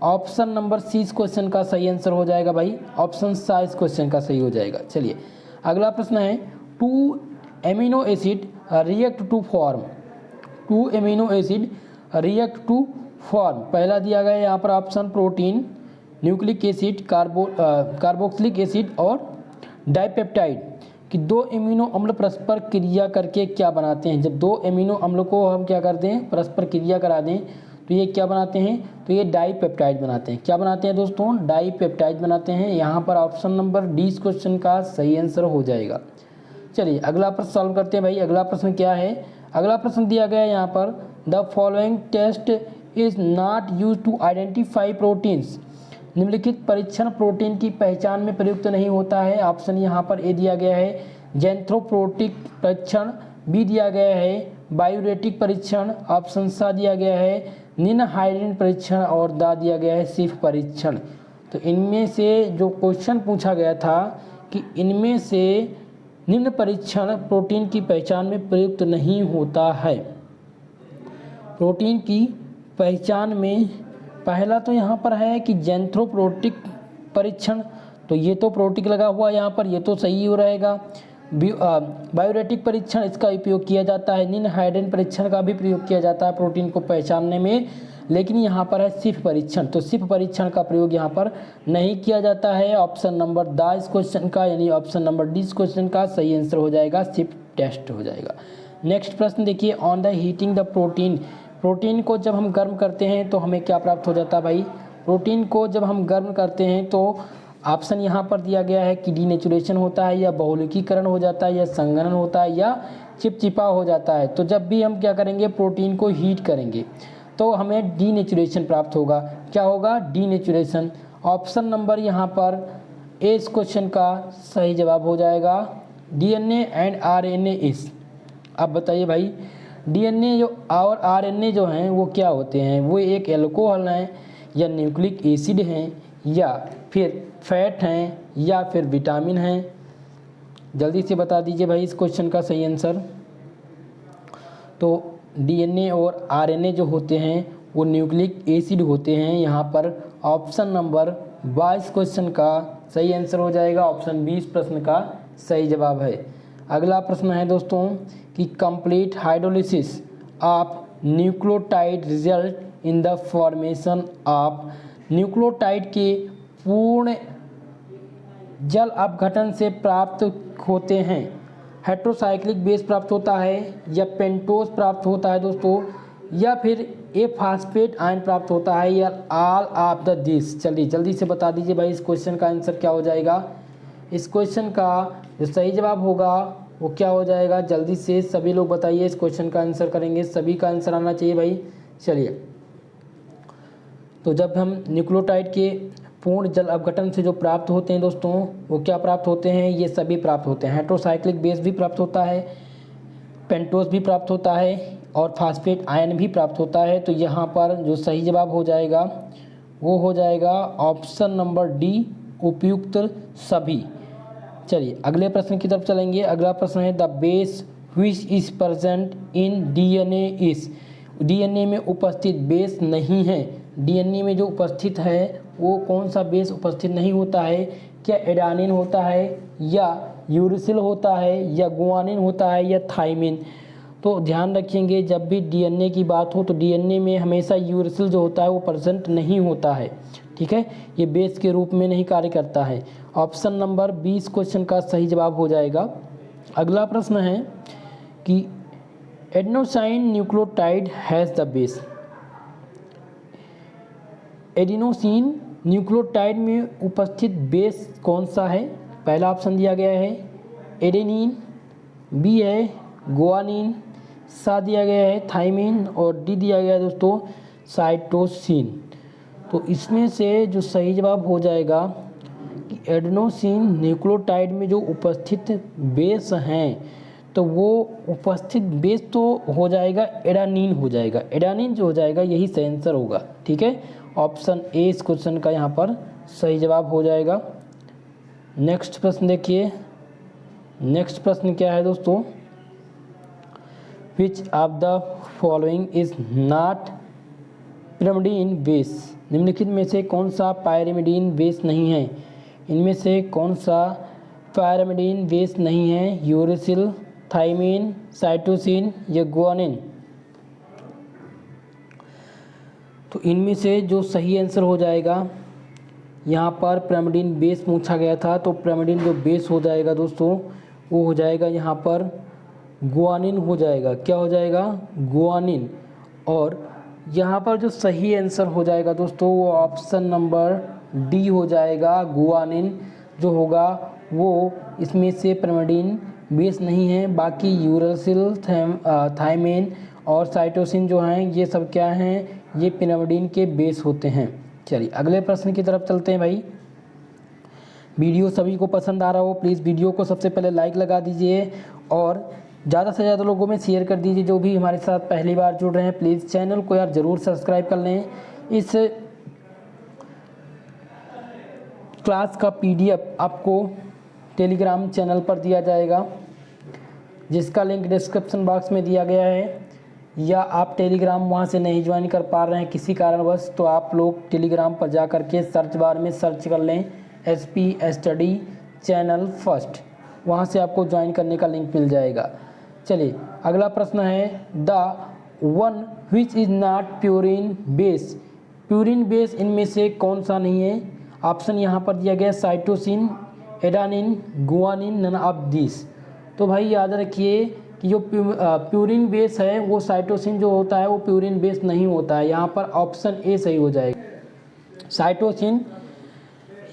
ऑप्शन नंबर सी इस क्वेश्चन का सही आंसर हो जाएगा भाई। ऑप्शन सा इस क्वेश्चन का सही हो जाएगा। चलिए अगला प्रश्न है two amino acid react to form. Two amino acid react to form. पहला दिया गया है यहाँ पर option protein, nucleic acid, carboxylic acid और डाइपेप्टाइड कि दो एमिनो अम्ल परस्पर क्रिया करके क्या बनाते हैं। जब दो एमिनो अम्ल को हम क्या करते हैं? परस्पर क्रिया करा दें तो ये क्या बनाते हैं? तो ये डाइपेप्टाइड बनाते हैं। क्या बनाते हैं दोस्तों? डाइपेप्टाइड बनाते हैं। यहाँ पर ऑप्शन नंबर डी इस क्वेश्चन का सही आंसर हो जाएगा। चलिए अगला प्रश्न सॉल्व करते हैं भाई। अगला प्रश्न क्या है? अगला प्रश्न दिया गया है यहाँ पर the following test is not use to identify proteins. निम्नलिखित परीक्षण प्रोटीन की पहचान में प्रयुक्त नहीं होता है। ऑप्शन यहाँ पर ए दिया गया है जेंथ्रोप्रोटिक परीक्षण, बी दिया गया है बायोरेटिक परीक्षण, ऑप्शन सा दिया गया है निनहाइड्रिन परीक्षण और दा दिया गया है सिफ परीक्षण। तो इनमें से जो क्वेश्चन पूछा गया था कि इनमें से निम्न परीक्षण प्रोटीन की पहचान में प्रयुक्त नहीं होता है। प्रोटीन की पहचान में पहला तो यहाँ पर है कि जेंथ्रोप्रोटिक परीक्षण, तो ये तो प्रोटिक लगा हुआ यहाँ पर, ये तो सही हो रहेगा। बायोरेटिक परीक्षण इसका उपयोग किया जाता है। निनहाइड्रिन परीक्षण का भी प्रयोग किया जाता है प्रोटीन को पहचानने में, लेकिन यहाँ पर है सिफ परीक्षण। तो सिफ परीक्षण का प्रयोग यहाँ पर नहीं किया जाता है। ऑप्शन नंबर दा इस क्वेश्चन का यानी ऑप्शन नंबर डी इस क्वेश्चन का सही आंसर हो जाएगा, सिफ टेस्ट हो जाएगा। नेक्स्ट प्रश्न देखिए, on the heating the protein, protein को जब हम गर्म करते हैं तो हमें क्या प्राप्त हो जाता है भाई, प्रोटीन को जब हम गर्म करते हैं तो ऑप्शन यहाँ पर दिया गया है कि डीनेचुरेशन होता है या बहुलकीकरण हो जाता है या संघनन होता है या चिपचिपा हो जाता है। तो जब भी हम क्या करेंगे, प्रोटीन को हीट करेंगे तो हमें डीनेचुरेशन प्राप्त होगा। क्या होगा, डीनेचुरेशन। ऑप्शन नंबर यहाँ पर ए इस क्वेश्चन का सही जवाब हो जाएगा। डीएनए एंड आरएनए इस, अब बताइए भाई, डीएनए जो और आरएनए जो हैं वो क्या होते हैं, वो एक एल्कोहल हैं या न्यूक्लिक एसिड हैं या फिर फैट हैं या फिर विटामिन हैं? जल्दी से बता दीजिए भाई इस क्वेश्चन का सही आंसर। तो डीएनए और आरएनए जो होते हैं वो न्यूक्लिक एसिड होते हैं। यहाँ पर ऑप्शन नंबर 22 क्वेश्चन का सही आंसर हो जाएगा। ऑप्शन 20 प्रश्न का सही जवाब है। अगला प्रश्न है दोस्तों कि complete hydrolysis of nucleotide result in the formation of, nucleotide के पूर्ण जल अपघटन से प्राप्त होते हैं। हेट्रोसाइक्लिक बेस प्राप्त होता है या पेंटोज प्राप्त होता है दोस्तों, या फिर ए फास्फेट आयन प्राप्त होता है या ऑल ऑफ द दिस? चलिए जल्दी से बता दीजिए भाई इस क्वेश्चन का आंसर क्या हो जाएगा। इस क्वेश्चन का जो सही जवाब होगा वो क्या हो जाएगा, जल्दी से सभी लोग बताइए। इस क्वेश्चन का आंसर करेंगे, सभी का आंसर आना चाहिए भाई। चलिए, तो जब हम न्यूक्लियोटाइड के पूर्ण जल अपघटन से जो प्राप्त होते हैं दोस्तों, वो क्या प्राप्त होते हैं, ये सभी प्राप्त होते हैं। हेट्रोसाइक्लिक बेस भी प्राप्त होता है, पेंटोज भी प्राप्त होता है और फास्फेट आयन भी प्राप्त होता है। तो यहाँ पर जो सही जवाब हो जाएगा वो हो जाएगा ऑप्शन नंबर डी, उपयुक्त सभी। चलिए अगले प्रश्न की तरफ चलेंगे। अगला प्रश्न है the base which is present in DNA is, DNA में उपस्थित बेस नहीं है। डीएनए में जो उपस्थित है वो कौन सा बेस उपस्थित नहीं होता है? क्या एडानिन होता है या यूरिसिल होता है या गुआनिन होता है या थाइमिन? तो ध्यान रखेंगे जब भी डीएनए की बात हो तो डीएनए में हमेशा यूरिसिल जो होता है वो प्रेजेंट नहीं होता है, ठीक है, ये बेस के रूप में नहीं कार्य करता है। ऑप्शन नंबर 20 क्वेश्चन का सही जवाब हो जाएगा। अगला प्रश्न है कि adenosine nucleotide has the base, adenosine nucleotide में उपस्थित बेस कौन सा है? पहला ऑप्शन दिया गया है एडेनिन, बी है गुआनिन, सा दिया गया है थाइमिन और डी दिया गया है दोस्तों साइटोसिन। तो इसमें से जो सही जवाब हो जाएगा कि एडेनोसिन न्यूक्लियोटाइड में जो उपस्थित बेस हैं तो वो उपस्थित बेस तो हो जाएगा एडानिन हो जाएगा, एडानिन जो हो जाएगा यही सही आंसर होगा, ठीक है। ऑप्शन ए इस क्वेश्चन का यहाँ पर सही जवाब हो जाएगा। नेक्स्ट प्रश्न देखिए, नेक्स्ट प्रश्न क्या है दोस्तों, विच of the following is not pyrimidine base, निम्नलिखित में से कौन सा पायरिमिडीन बेस नहीं है? इनमें से कौन सा पायरिमिडीन बेस नहीं है? यूरिसिल, थाइमिन, साइटोसिन या गुआनिन? तो इनमें से जो सही आंसर हो जाएगा, यहाँ पर पिरामिडीन बेस पूछा गया था तो पिरामिडीन जो बेस हो जाएगा दोस्तों वो हो जाएगा यहाँ पर गुआनिन हो जाएगा। क्या हो जाएगा? गुआनिन। और यहाँ पर जो सही आंसर हो जाएगा दोस्तों वो ऑप्शन नंबर डी हो जाएगा, गुआनिन जो होगा वो इसमें से पिरामिडीन बेस नहीं है। बाकी यूरासिल, थाइमिन और साइटोसिन जो हैं ये सब क्या हैं, ये पिरामिडीन के बेस होते हैं। चलिए अगले प्रश्न की तरफ चलते हैं भाई। वीडियो सभी को पसंद आ रहा हो प्लीज़ वीडियो को सबसे पहले लाइक लगा दीजिए और ज़्यादा से ज़्यादा लोगों में शेयर कर दीजिए। जो भी हमारे साथ पहली बार जुड़ रहे हैं प्लीज़ चैनल को यार ज़रूर सब्सक्राइब कर लें। इस क्लास का पीडीएफ आपको टेलीग्राम चैनल पर दिया जाएगा जिसका लिंक डिस्क्रिप्शन बॉक्स में दिया गया है, या आप टेलीग्राम वहां से नहीं ज्वाइन कर पा रहे हैं किसी कारणवश तो आप लोग टेलीग्राम पर जा कर के सर्च बार में सर्च कर लें SP स्टडी चैनल फर्स्ट, वहां से आपको ज्वाइन करने का लिंक मिल जाएगा। चलिए अगला प्रश्न है the one which is not purine base, purine base इनमें से कौन सा नहीं है? ऑप्शन यहाँ पर दिया गया cytosine, adenine, guanine, none of this. तो भाई याद रखिए कि जो प्यूरिन बेस है वो साइटोसिन जो होता है वो प्यूरिन बेस नहीं होता है। यहाँ पर ऑप्शन ए सही हो जाएगा। साइटोसिन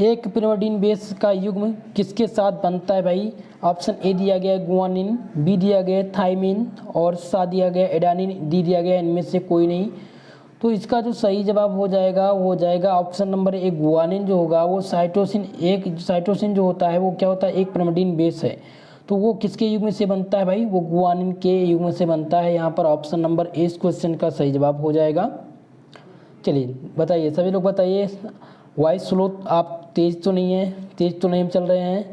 एक पिरिमिडीन बेस का युग्म किसके साथ बनता है भाई? ऑप्शन ए दिया गया है गुआनिन, बी दिया गया है थाइमिन और सा दिया गया एडानिन, डी दिया गया इनमें से कोई नहीं। तो इसका जो सही जवाब हो जाएगा वो हो जाएगा ऑप्शन नंबर ए गुआनिन जो होगा वो साइटोसिन जो होता है वो क्या होता है? एक पिरिमिडीन बेस है। तो वो किसके युग्म से बनता है भाई? वो गुआनिन के युग्म से बनता है। यहाँ पर ऑप्शन नंबर ए इस क्वेश्चन का सही जवाब हो जाएगा। चलिए बताइए सभी लोग बताइए, वॉइस स्लो आप तेज़ तो नहीं है, तेज़ तो नहीं चल रहे हैं?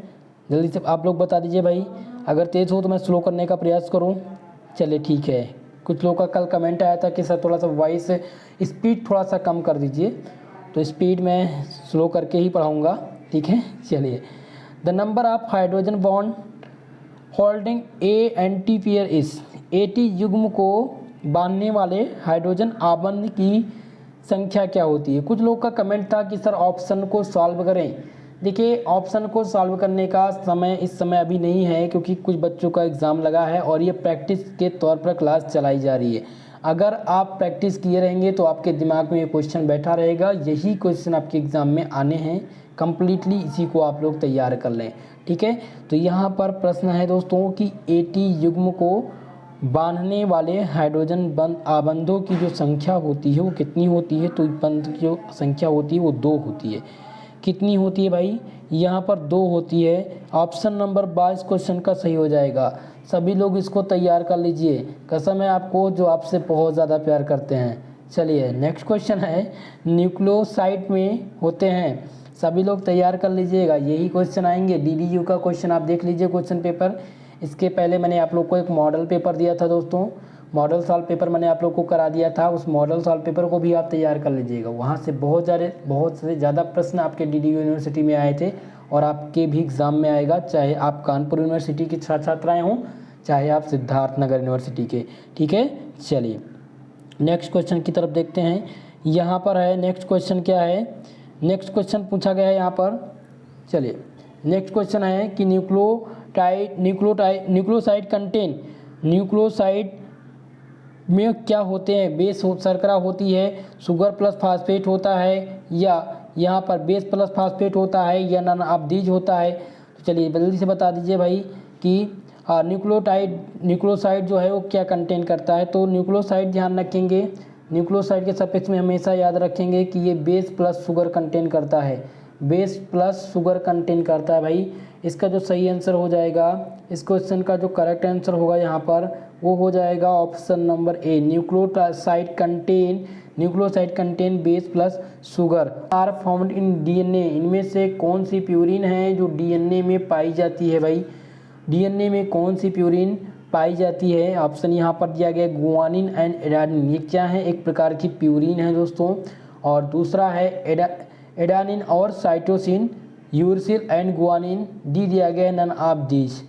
जल्दी से आप लोग बता दीजिए भाई, अगर तेज़ हो तो मैं स्लो करने का प्रयास करूं। चलिए ठीक है। कुछ लोगों का कल कमेंट आया था कि सर थोड़ा सा वॉइस स्पीड थोड़ा सा कम कर दीजिए, तो स्पीड मैं स्लो करके ही पढ़ाऊँगा, ठीक है। चलिए, the number of hydrogen bond holding A anti pair इस, एटी युग्म को बांधने वाले हाइड्रोजन आबंध की संख्या क्या होती है? कुछ लोग का कमेंट था कि सर ऑप्शन को सॉल्व करें। देखिए, ऑप्शन को सॉल्व करने का समय इस समय अभी नहीं है, क्योंकि कुछ बच्चों का एग्ज़ाम लगा है और ये प्रैक्टिस के तौर पर क्लास चलाई जा रही है। अगर आप प्रैक्टिस किए रहेंगे तो आपके दिमाग में ये क्वेश्चन बैठा रहेगा, यही क्वेश्चन आपके एग्ज़ाम में आने हैं। कम्प्लीटली इसी को आप लोग तैयार कर लें, ठीक है। तो यहाँ पर प्रश्न है दोस्तों कि एटी युग्म को बांधने वाले हाइड्रोजन बंध आबंधों की जो संख्या होती है वो कितनी होती है? तो बंध की जो संख्या होती है वो 2 होती है। कितनी होती है भाई? यहाँ पर 2 होती है। ऑप्शन नंबर 22 क्वेश्चन का सही हो जाएगा। सभी लोग इसको तैयार कर लीजिए, कसम है आपको जो आपसे बहुत ज़्यादा प्यार करते हैं। चलिए नेक्स्ट क्वेश्चन है, न्यूक्लियोसाइड में होते हैं। सभी लोग तैयार कर लीजिएगा, यही क्वेश्चन आएंगे। DDU का क्वेश्चन आप देख लीजिए क्वेश्चन पेपर। इसके पहले मैंने आप लोग को एक मॉडल पेपर दिया था दोस्तों, मॉडल सॉल्व पेपर मैंने आप लोग को करा दिया था। उस मॉडल सॉल्व पेपर को भी आप तैयार कर लीजिएगा। वहाँ से बहुत से ज़्यादा प्रश्न आपके DDU यूनिवर्सिटी में आए थे और आपके भी एग्ज़ाम में आएगा, चाहे आप कानपुर यूनिवर्सिटी के छात्राएँ हों, चाहे आप सिद्धार्थनगर यूनिवर्सिटी के, ठीक है। चलिए नेक्स्ट क्वेश्चन की तरफ देखते हैं। यहाँ पर है नेक्स्ट क्वेश्चन क्या है? नेक्स्ट क्वेश्चन पूछा गया है यहाँ पर। चलिए नेक्स्ट क्वेश्चन है कि न्यूक्लियोसाइड कंटेन, न्यूक्लियोसाइड में क्या होते हैं? बेस शर्करा होती है, शुगर प्लस फास्फेट होता है, या यहाँ पर बेस प्लस फास्फेट होता है, या नॉन अपदीज होता है? तो चलिए जल्दी से बता दीजिए भाई कि न्यूक्लियोसाइड जो है वो क्या कंटेन करता है। तो न्यूक्लियोसाइड ध्यान रखेंगे, न्यूक्लियोसाइड के सफिक्स में हमेशा याद रखेंगे कि ये बेस प्लस शुगर कंटेन करता है, बेस प्लस शुगर कंटेन करता है भाई। इसका जो सही आंसर हो जाएगा, इस क्वेश्चन का जो करेक्ट आंसर होगा यहाँ पर वो हो जाएगा option number A, nucleoside contain base plus sugar are found in DNA। इनमें से कौन सी प्यूरिन है जो DNA में पाई जाती है भाई? DNA में कौन सी प्यूरिन पाई जाती है? ऑप्शन यहाँ पर दिया गया गुआनिन एंड एडानिन। ये क्या है? एक प्रकार की प्यूरिन है दोस्तों। और दूसरा है एडानिन और साइटोसिन, यूरसिल एंड गुआनिन, डी दिया गया नन ऑफ दीज।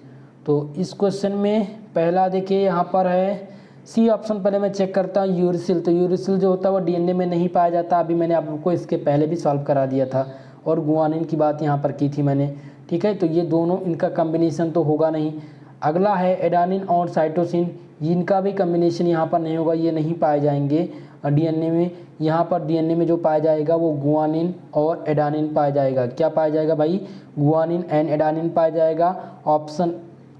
तो इस क्वेश्चन में पहला देखिए यहाँ पर है सी ऑप्शन, पहले मैं चेक करता हूँ यूरसिल। तो यूरसिल जो होता है वो DNA में नहीं पाया जाता, अभी मैंने आप लोग को इसके पहले भी सॉल्व करा दिया था। और गुआनिन की बात यहाँ पर की थी मैंने, ठीक है। तो ये दोनों इनका कम्बिनेशन तो होगा नहीं। अगला है एडानिन और साइटोसिन, इनका भी कम्बिनेशन यहाँ पर नहीं होगा, ये नहीं पाए जाएंगे DNA में। यहाँ पर DNA में जो पाया जाएगा वो गुआनिन और एडानिन पाया जाएगा। क्या पाया जाएगा भाई? गुआनिन एंड एडानिन पाया जाएगा। ऑप्शन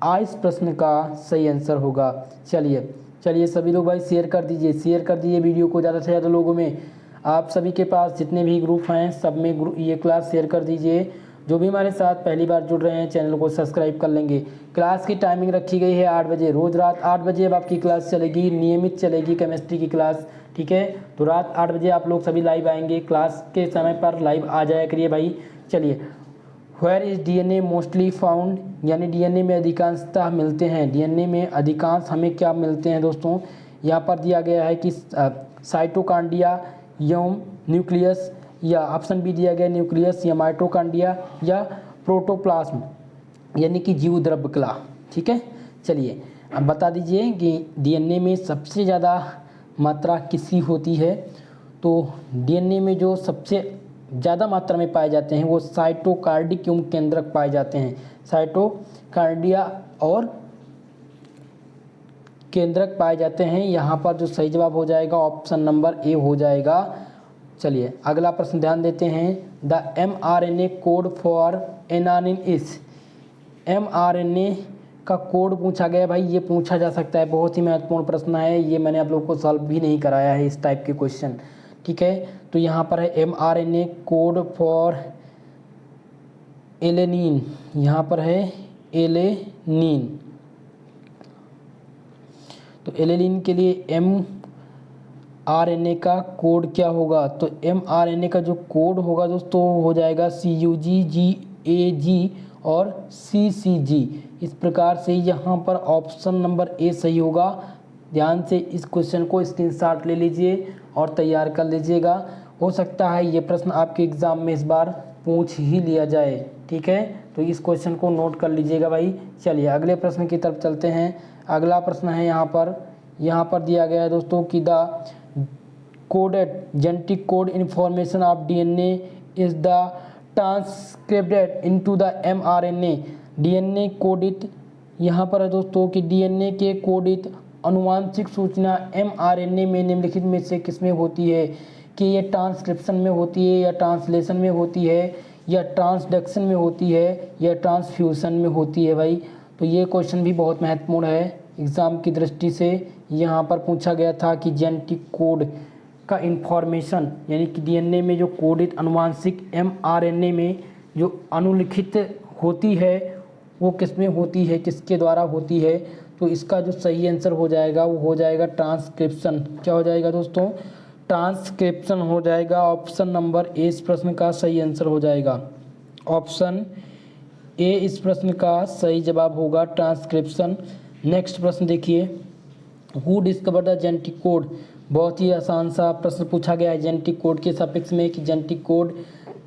आ इस प्रश्न का सही आंसर होगा। चलिए सभी लोग भाई शेयर कर दीजिए वीडियो को ज़्यादा से ज़्यादा लोगों में। आप सभी के पास जितने भी ग्रुप हैं सब में ये क्लास शेयर कर दीजिए। जो भी हमारे साथ पहली बार जुड़ रहे हैं चैनल को सब्सक्राइब कर लेंगे। क्लास की टाइमिंग रखी गई है 8 बजे, रोज़ रात 8 बजे अब आपकी क्लास चलेगी, नियमित चलेगी केमिस्ट्री की क्लास, ठीक है। तो रात 8 बजे आप लोग सभी लाइव आएंगे, क्लास के समय पर लाइव आ जाया करिए भाई। चलिए, where is DNA mostly found, यानी DNA में अधिकांशतः मिलते हैं। DNA में अधिकांश हमें क्या मिलते हैं दोस्तों? यहाँ पर दिया गया है कि साइटोकांडिया, यौम न्यूक्लियस, या ऑप्शन बी दिया गया न्यूक्लियस या माइटोकांडिया या प्रोटोप्लाज्म, यानी कि जीव द्रव्य कला, ठीक है। चलिए अब बता दीजिए कि DNA में सबसे ज़्यादा मात्रा किसकी होती है? तो DNA में जो सबसे ज़्यादा मात्रा में पाए जाते हैं वो साइटोकार्डियम केंद्रक पाए जाते हैं। साइटोकार्डिया और उत्केंद्रक पाए जाते हैं। यहाँ पर जो सही जवाब हो जाएगा ऑप्शन नंबर ए हो जाएगा। चलिए अगला प्रश्न ध्यान देते हैं। The mRNA code for alanine is. mRNA का कोड पूछा गया भाई, ये पूछा जा सकता है, बहुत ही महत्वपूर्ण प्रश्न है ये। मैंने आप लोगों को सॉल्व भी नहीं कराया है इस टाइप के क्वेश्चन, ठीक है। तो यहाँ पर है mRNA कोड फॉर एलेनिन, यहाँ पर है एलेनिन। तो एलेनिन के लिए mRNA का कोड क्या होगा? तो mRNA का जो कोड होगा दोस्तों हो जाएगा CUG, GAG और CCG। इस प्रकार से यहाँ पर ऑप्शन नंबर ए सही होगा। ध्यान से इस क्वेश्चन को स्क्रीनशॉट ले लीजिए और तैयार कर लीजिएगा। हो सकता है ये प्रश्न आपके एग्ज़ाम में इस बार पूछ ही लिया जाए, ठीक है। तो इस क्वेश्चन को नोट कर लीजिएगा भाई। चलिए अगले प्रश्न की तरफ चलते हैं। अगला प्रश्न है यहाँ पर दिया गया है दोस्तों कि the coded genetic code information of DNA is the transcripted into the mRNA। DNA कोडित, यहाँ पर है दोस्तों कि DNA के कोडित अनुवांशिक सूचना mRNA में निम्नलिखित में से किसमें होती है? कि ये ट्रांसक्रिप्शन में होती है या ट्रांसलेशन में होती है या ट्रांसडक्शन में होती है या ट्रांसफ्यूशन में होती है भाई। तो ये क्वेश्चन भी बहुत महत्वपूर्ण है एग्ज़ाम की दृष्टि से। यहाँ पर पूछा गया था कि जेनेटिक कोड का इंफॉर्मेशन यानी कि DNA में जो कोडित अनुवांशिक mRNA में जो अनुलिखित होती है वो किसमें होती है, किसके द्वारा होती है? तो इसका जो सही आंसर हो जाएगा वो हो जाएगा ट्रांसक्रिप्शन। क्या हो जाएगा दोस्तों? ट्रांसक्रिप्शन हो जाएगा। ऑप्शन नंबर ए इस प्रश्न का सही आंसर हो जाएगा। ऑप्शन ए इस प्रश्न का सही जवाब होगा ट्रांसक्रिप्शन। नेक्स्ट प्रश्न देखिए, who discover the genetic code. बहुत ही आसान सा प्रश्न पूछा गया है जेनेटिक कोड के सपिक्स में कि जेनेटिक कोड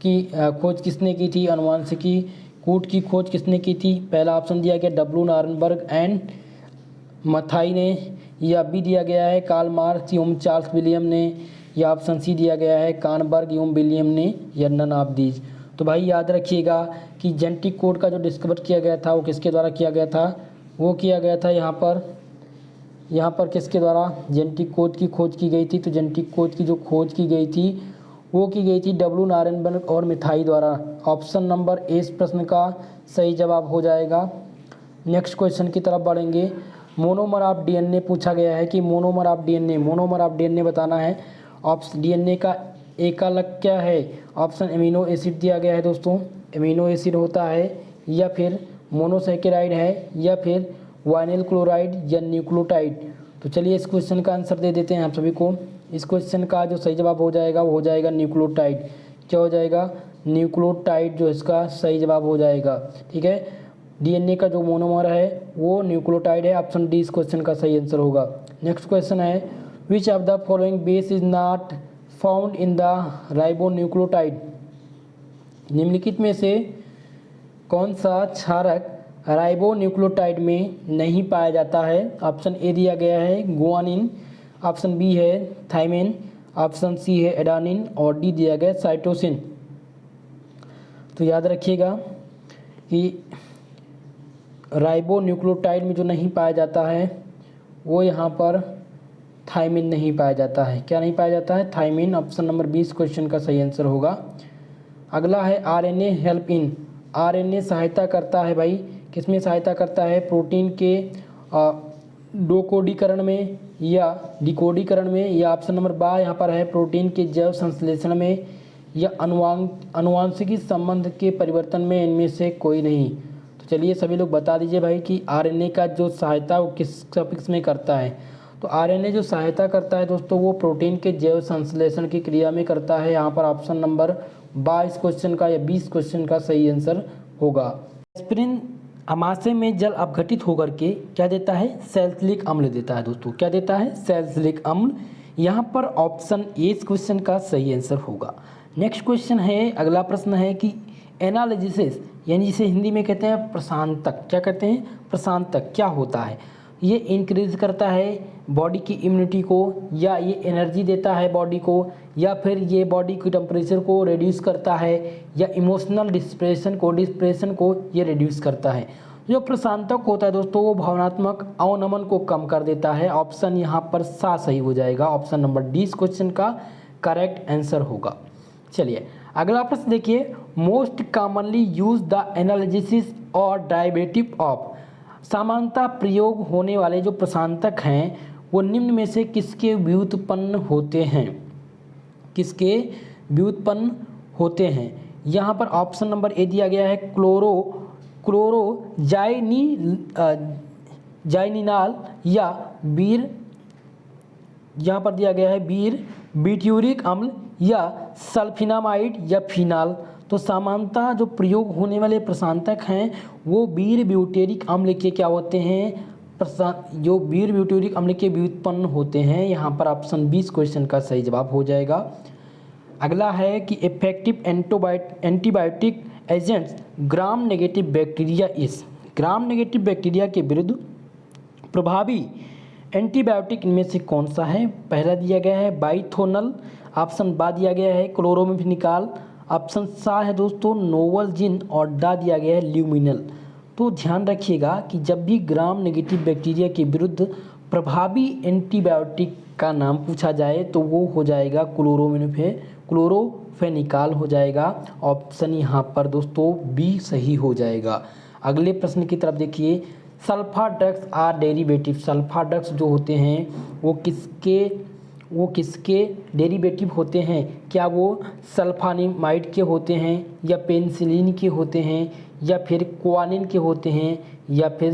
की खोज किसने की थी, अनुवांशिकी कोड की खोज किसने की थी? पहला ऑप्शन दिया गया W नारनबर्ग एंड मथाई ने, या बी दिया गया है कार्ल मार्क्स एवं चार्ल्स विलियम ने, या ऑप्शन सी दिया गया है कानबर्ग एवं विलियम ने, या नन ऑफ दीज। तो भाई याद रखिएगा कि जेनेटिक कोड का जो डिस्कवर किया गया था वो किसके द्वारा किया गया था? वो किया गया था यहाँ पर किसके द्वारा जेनेटिक कोड की खोज की गई थी? तो जेनेटिक कोड की जो खोज की गई थी वो की गई थी W नारनबर्ग और मिथाई द्वारा। ऑप्शन नंबर ए इस प्रश्न का सही जवाब हो जाएगा। नेक्स्ट क्वेश्चन की तरफ बढ़ेंगे। मोनोमर ऑफ DNA पूछा गया है कि मोनोमर ऑफ DNA बताना है। ऑप्शन DNA का एकालक क्या है? ऑप्शन एमिनो एसिड दिया गया है दोस्तों, एमिनो एसिड होता है, या फिर मोनोसैकेराइड है, या फिर वाइनिल क्लोराइड या न्यूक्लियोटाइड। तो चलिए इस क्वेश्चन का आंसर दे देते हैं आप सभी को। इस क्वेश्चन का जो सही जवाब हो जाएगा वो हो जाएगा न्यूक्लियोटाइड। क्या हो जाएगा? न्यूक्लियोटाइड जो इसका सही जवाब हो जाएगा, ठीक है। DNA का जो मोनोमर है वो न्यूक्लियोटाइड है। ऑप्शन डी इस क्वेश्चन का सही आंसर होगा। नेक्स्ट क्वेश्चन है, which of the following base is not found in the ribonucleotide. निम्नलिखित में से कौन सा क्षारक राइबोन्यूक्लियोटाइड में नहीं पाया जाता है? ऑप्शन ए दिया गया है गुआनिन, ऑप्शन बी है थाइमिन, ऑप्शन सी है एडानिन और डी दिया गया साइटोसिन। तो याद रखिएगा कि राइबोन्यूक्लियोटाइड में जो नहीं पाया जाता है वो यहाँ पर थाइमिन नहीं पाया जाता है। क्या नहीं पाया जाता है? थाइमिन। ऑप्शन नंबर 20 क्वेश्चन का सही आंसर होगा। अगला है RNA हेल्प इन। RNA सहायता करता है भाई, किसमें सहायता करता है? प्रोटीन के डोकोडीकरण में या डिकोडीकरण में, या ऑप्शन नंबर बा यहाँ पर है प्रोटीन के जैव संश्लेषण में, या अनुवांशिकी संबंध के परिवर्तन में, इनमें से कोई नहीं। तो चलिए सभी लोग बता दीजिए भाई कि RNA का जो सहायता वो किस सफिक्स में करता है? तो RNA जो सहायता करता है दोस्तों वो प्रोटीन के जैव संश्लेषण की क्रिया में करता है। यहाँ पर ऑप्शन नंबर 22 क्वेश्चन का या 20 क्वेश्चन का सही आंसर होगा। एस्पिरिन अमाशय में जल अपघटित होकर के क्या देता है? सैलिसिलिक अम्ल देता है दोस्तों। क्या देता है? सैलिसिलिक अम्ल। यहाँ पर ऑप्शन ए इस क्वेश्चन का सही आंसर होगा। नेक्स्ट क्वेश्चन है, अगला प्रश्न है कि एनालिसिस यानी जिसे हिंदी में कहते हैं प्रशांतक। क्या कहते हैं? प्रशांतक क्या होता है? ये इंक्रीज करता है बॉडी की इम्यूनिटी को, या ये एनर्जी देता है बॉडी को, या फिर ये बॉडी की टेम्परेचर को रिड्यूस करता है, या इमोशनल डिप्रेशन को ये रिड्यूस करता है। जो प्रशांतक होता है दोस्तों वो भावनात्मक अवनमन को कम कर देता है। ऑप्शन यहाँ पर सा सही हो जाएगा, ऑप्शन नंबर डी इस क्वेश्चन का करेक्ट आंसर होगा। चलिए अगला प्रश्न देखिए, most commonly use the analysis और डेरिवेटिव ऑफ, सामान्यतः प्रयोग होने वाले जो प्रशांतक हैं वो निम्न में से किसके व्युत्पन्न होते हैं, किसके व्युत्पन्न होते हैं। यहाँ पर ऑप्शन नंबर ए दिया गया है जाइनिनाल या बीर, यहाँ पर दिया गया है बीर ब्यूटेरिक अम्ल या सल्फिनामाइड या फिनाल। तो सामान्यतः जो प्रयोग होने वाले प्रशांतक हैं वो बीर ब्यूटेरिक अम्ल के क्या होते हैं, जो बीर ब्यूटेरिक अम्ल के व्युत्पन्न होते हैं। यहाँ पर ऑप्शन 20 क्वेश्चन का सही जवाब हो जाएगा। अगला है कि effective antibiotic agents gram negative bacteria इस, ग्राम नेगेटिव बैक्टीरिया के विरुद्ध प्रभावी एंटीबायोटिक इनमें से कौन सा है। पहला दिया गया है बाइथोनल, ऑप्शन बा दिया गया है क्लोरोमिफेनिकाल, ऑप्शन सा है दोस्तों नोवलजिन और डा दिया गया है ल्यूमिनल। तो ध्यान रखिएगा कि जब भी ग्राम नेगेटिव बैक्टीरिया के विरुद्ध प्रभावी एंटीबायोटिक का नाम पूछा जाए तो वो हो जाएगा क्लोरोफेनिकाल हो जाएगा। ऑप्शन यहाँ पर दोस्तों बी सही हो जाएगा। अगले प्रश्न की तरफ देखिए, sulpha drugs are derivative, sulpha drugs जो होते हैं वो किसके डेरिवेटिव होते हैं। क्या वो सल्फानिमाइड के होते हैं या पेनिसिलिन के होते हैं या फिर क्वानिन के होते हैं या फिर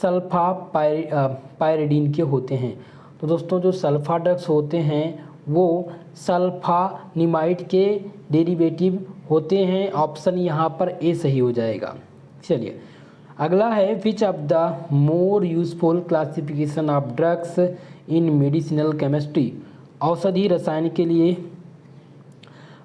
सल्फा पायरिडीन के होते हैं। तो दोस्तों जो सल्फा ड्रग्स होते हैं वो सल्फानिमाइड के डेरिवेटिव होते हैं। ऑप्शन यहाँ पर ए सही हो जाएगा। चलिए अगला है, which of the more useful classification of drugs in medicinal chemistry, औषधि रसायन के लिए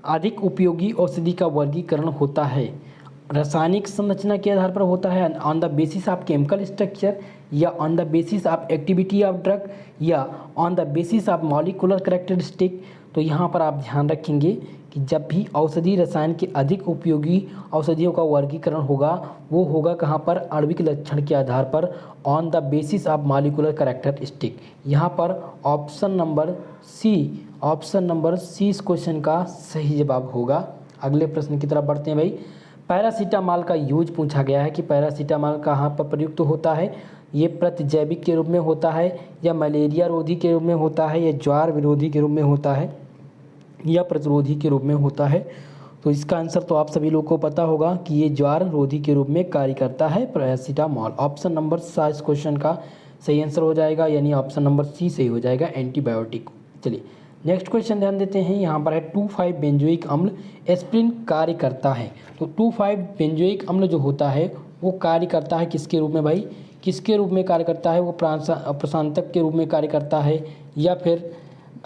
अधिक उपयोगी औषधि का वर्गीकरण होता है। रासायनिक संरचना के आधार पर होता है, on the basis of chemical structure या on the basis of activity of drug या on the basis of molecular characteristic. तो यहाँ पर आप ध्यान रखेंगे कि जब भी औषधि रसायन के अधिक उपयोगी औषधियों का वर्गीकरण होगा वो होगा कहाँ पर, आणविक लक्षण के आधार पर, on the basis of molecular characteristic. यहाँ पर ऑप्शन नंबर सी इस क्वेश्चन का सही जवाब होगा। अगले प्रश्न की तरफ बढ़ते हैं भाई। पैरासीटामॉल का यूज पूछा गया है कि पैरासीटामॉल कहाँ पर प्रयुक्त होता है। ये प्रतिजैविक के रूप में होता है या मलेरिया रोधी के रूप में होता है या ज्वार विरोधी के रूप में होता है या प्रतिरोधी के रूप में होता है। तो इसका आंसर तो आप सभी लोगों को पता होगा कि ये ज्वार रोधी के रूप में कार्य करता है पैरासीटामॉल। ऑप्शन नंबर सा इस क्वेश्चन का सही आंसर हो जाएगा, यानी ऑप्शन नंबर सी सही हो जाएगा एंटीबायोटिक। चलिए नेक्स्ट क्वेश्चन ध्यान देते हैं। यहाँ पर है 2,5 बेंजोइक अम्ल एस्पिरिन कार्य करता है। तो 2,5 बेंजोइक अम्ल जो होता है वो कार्य करता है किसके रूप में भाई, किसके रूप में कार्य करता है। वो प्रशांतक के रूप में कार्य करता है या फिर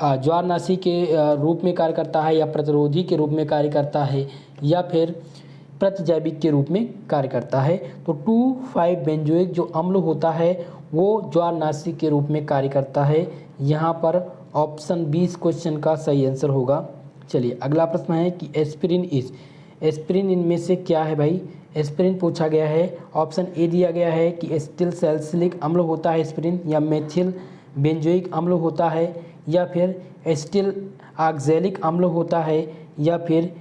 ज्वारनाशी के रूप में कार्य करता है या प्रतिरोधी के रूप में कार्य करता है या फिर प्रतिजैविक के रूप में कार्य करता है। तो 2,5 बेंजोइक जो अम्ल होता है वो ज्वारनाशी के रूप में कार्य करता है। यहाँ पर ऑप्शन 20 क्वेश्चन का सही आंसर होगा। चलिए अगला प्रश्न है कि एस्पिरिन इनमें से क्या है भाई। एस्पिरिन पूछा गया है, ऑप्शन ए दिया गया है कि एसिटिल सैलिसिलिक अम्ल होता है एस्पिरिन, या मेथिल बेंजोइक अम्ल होता है, या फिर एसिटिल ऑक्सैलिक अम्ल होता है, या फिर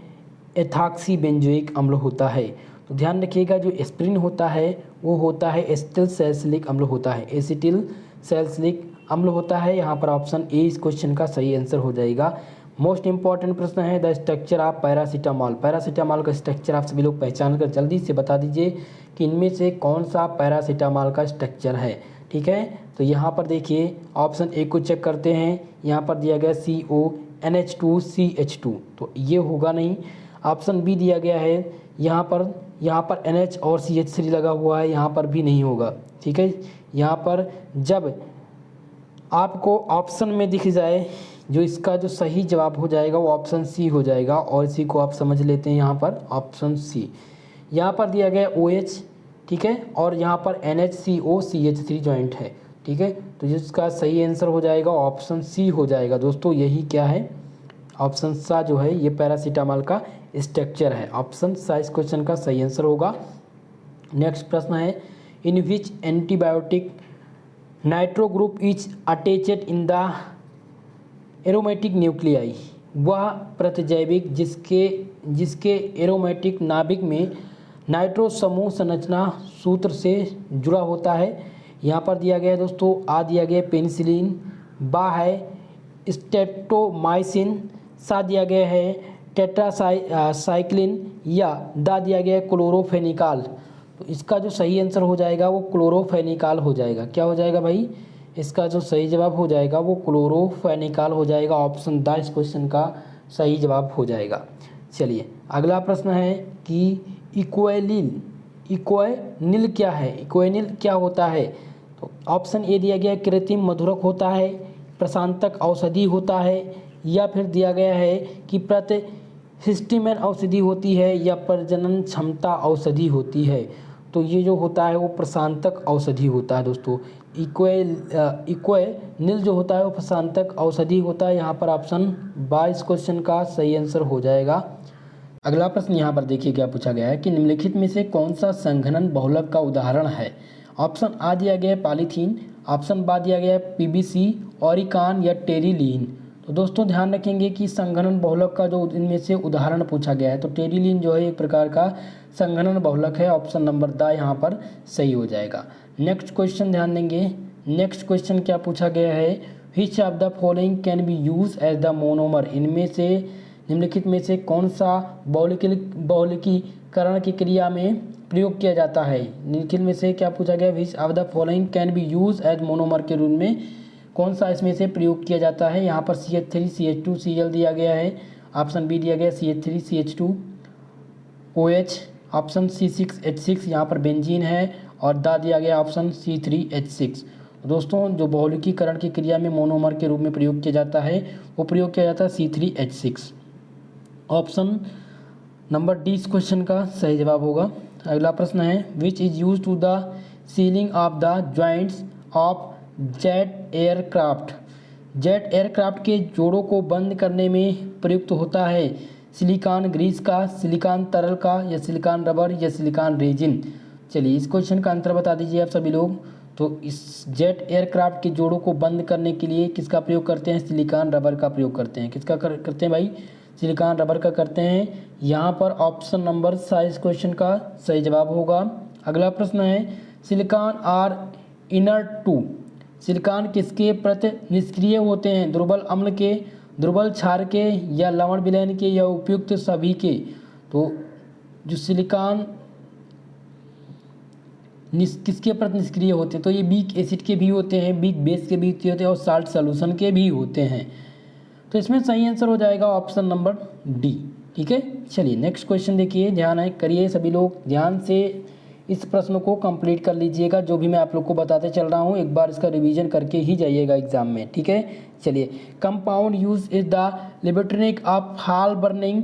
एथॉक्सी बेंजोइक अम्ल होता है। तो ध्यान रखिएगा जो एस्पिरिन होता है वो होता है एसिटिल सैलिसिलिक अम्ल होता है, एसिटिल सैलिसिलिक अम्ल होता है। यहाँ पर ऑप्शन ए इस क्वेश्चन का सही आंसर हो जाएगा। मोस्ट इंपॉर्टेंट प्रश्न है the structure of paracetamol. Paracetamol का स्ट्रक्चर आप सभी लोग पहचान कर जल्दी से बता दीजिए कि इनमें से कौन सा पैरासीटामॉल का स्ट्रक्चर है। ठीक है, तो यहाँ पर देखिए ऑप्शन ए को चेक करते हैं। यहाँ पर दिया गया CONH2CH2, तो ये होगा नहीं। ऑप्शन बी दिया गया है, यहाँ पर NH और CH3 लगा हुआ है, यहाँ पर भी नहीं होगा। ठीक है, यहाँ पर जब आपको ऑप्शन में दिख जाए जो इसका जो सही जवाब हो जाएगा वो ऑप्शन सी हो जाएगा, और इसी को आप समझ लेते हैं। यहाँ पर ऑप्शन सी, यहाँ पर दिया गया OH, ठीक है, और यहाँ पर NHCOCH3 जॉइंट है। ठीक है, तो जिसका सही आंसर हो जाएगा ऑप्शन सी हो जाएगा। दोस्तों यही क्या है, ऑप्शन सा जो है ये पैरासीटामॉल का स्ट्रक्चर है। ऑप्शन सा इस क्वेश्चन का सही आंसर होगा। नेक्स्ट प्रश्न है in which antibiotic nitro group is attached in the aromatic nuclei. वह प्रतिजैविक जिसके एरोमेटिक नाभिक में नाइट्रो समूह संरचना सूत्र से जुड़ा होता है। यहाँ पर दिया गया है दोस्तों, आ दिया गया पेनिसिलिन, बा है स्ट्रेप्टोमाइसिन, सा दिया गया है टेट्रासाइक्लिन, या दा दिया गया है क्लोरोफेनिकाल। तो इसका जो सही आंसर हो जाएगा वो क्लोरोफेनिकाल हो जाएगा। क्या हो जाएगा भाई? इसका जो सही जवाब हो जाएगा वो क्लोरोफेनिकाल हो जाएगा। ऑप्शन द इस क्वेश्चन का सही जवाब हो जाएगा। चलिए अगला प्रश्न है कि इक्वेनिल क्या है? इक्वेनिल क्या होता है? तो ऑप्शन ए दिया गया है कृत्रिम मधुरक होता है, प्रशांतक औषधि होता है, या फिर दिया गया है कि प्रतिहिस्टामिन औषधि होती है, या प्रजनन क्षमता औषधि होती है। तो ये जो होता है वो प्रशांतक औषधि होता है दोस्तों। इक्वेनिल जो होता है वो प्रशांतक औषधि होता है। यहाँ पर ऑप्शन 22 क्वेश्चन का सही आंसर हो जाएगा। अगला प्रश्न यहाँ पर देखिए क्या पूछा गया है कि निम्नलिखित में से कौन सा संघनन बहुलक का उदाहरण है? ऑप्शन आ दिया गया है पॉलीथीन, ऑप्शन बा दिया गया है पीबीसी, ऑरिकान, या टेरिलीन। तो दोस्तों ध्यान रखेंगे कि संघनन बहुलक का जो इनमें से उदाहरण पूछा गया है, तो टेरिलीन जो है एक प्रकार का संघनन बहुलक है। ऑप्शन नंबर द यहाँ पर सही हो जाएगा। नेक्स्ट क्वेश्चन ध्यान देंगे। नेक्स्ट क्वेश्चन क्या पूछा गया है? Which of the following can be use as the monomer. इनमें से निम्नलिखित में से कौन सा बहुलकीकरण की क्रिया में प्रयोग किया जाता है? निम्नलिखित में से क्या पूछा गया? Which of the following can be use as monomer के रूप में कौन सा इसमें से प्रयोग किया जाता है? यहाँ पर CH3 CH2 Cl दिया गया है, ऑप्शन बी दिया गया CH3 CH2 OH, option C6H6 यहाँ पर बेंजीन है, और दा दिया गया ऑप्शन C3H6। दोस्तों जो बहुलकीकरण की क्रिया में मोनोमर के रूप में प्रयोग किया जाता है वो प्रयोग किया जाता है C3H6। ऑप्शन नंबर डी इस क्वेश्चन का सही जवाब होगा। अगला प्रश्न है which is use to the sealing of the joints of jet aircraft. Jet aircraft के जोड़ों को बंद करने में प्रयुक्त होता है सिलिकॉन ग्रीस का, सिलिकॉन तरल का, या सिलिकॉन रबर, या सिलिकॉन रेजिन। चलिए इस क्वेश्चन का आंसर बता दीजिए आप सभी लोग। तो इस जेट एयरक्राफ्ट के जोड़ों को बंद करने के लिए किसका प्रयोग करते हैं? सिलिकॉन रबर का प्रयोग करते हैं। किसका करते हैं भाई? सिलिकॉन रबर का करते हैं। यहाँ पर ऑप्शन नंबर सा इस क्वेश्चन का सही जवाब होगा। अगला प्रश्न है silicon are inert to. Silicon किसके प्रति निष्क्रिय होते हैं? दुर्बल अम्ल के, दुर्बल क्षार के, या लवण विलयन के, या उपयुक्त सभी के। तो जो सिलिकॉन किसके प्रति निष्क्रिय होते हैं? तो ये वीक एसिड के भी होते हैं, वीक बेस के भी होते हैं, और साल्ट सॉल्यूशन के भी होते हैं। तो इसमें सही आंसर हो जाएगा ऑप्शन नंबर डी। ठीक है, चलिए नेक्स्ट क्वेश्चन देखिए, ध्यान करिए सभी लोग, ध्यान से इस प्रश्न को कंप्लीट कर लीजिएगा। जो भी मैं आप लोग को बताते चल रहा हूँ एक बार इसका रिवीजन करके ही जाइएगा एग्जाम में। ठीक है, चलिए compound use is the lubricant of hall burning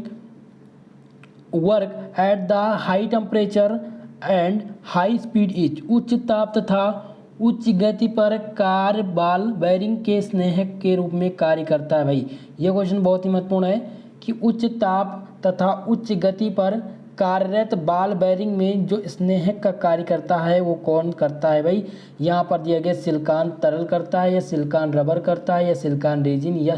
work at the high temperature and high speed is. उच्च ताप तथा उच्च गति पर कार्य बाल बेरिंग के स्नेहक के रूप में कार्य करता है। भाई ये क्वेश्चन बहुत ही महत्वपूर्ण है कि उच्च ताप तथा उच्च गति पर कार्यरत बाल बेरिंग में जो स्नेहक का कार्य करता है वो कौन करता है? भाई यहाँ पर दिया गया सिलिकॉन तरल करता है, या सिलिकॉन रबर करता है, या सिलिकॉन रेजिन, या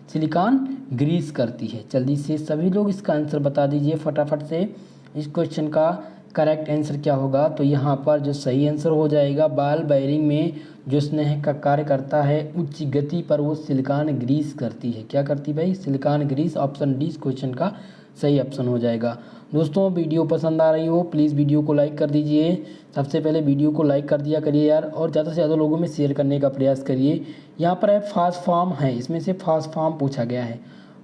सिलिकॉन ग्रीस करती है। जल्दी से सभी लोग इसका आंसर बता दीजिए फटाफट से। इस क्वेश्चन का करेक्ट आंसर क्या होगा? तो यहाँ पर जो सही आंसर हो जाएगा बाल बेरिंग में जो स्नेहक का कार्य करता है उच्च गति पर वो सिलिकॉन ग्रीस करती है। क्या करती भाई? Silicon grease. ऑप्शन डी इस क्वेश्चन का सही ऑप्शन हो जाएगा। दोस्तों वीडियो पसंद आ रही हो प्लीज़ वीडियो को लाइक कर दीजिए। सबसे पहले वीडियो को लाइक कर दिया करिए यार, और ज़्यादा से ज़्यादा लोगों में शेयर करने का प्रयास करिए। यहाँ पर है फास्फॉर्म है, इसमें से फास्फॉर्म पूछा गया है।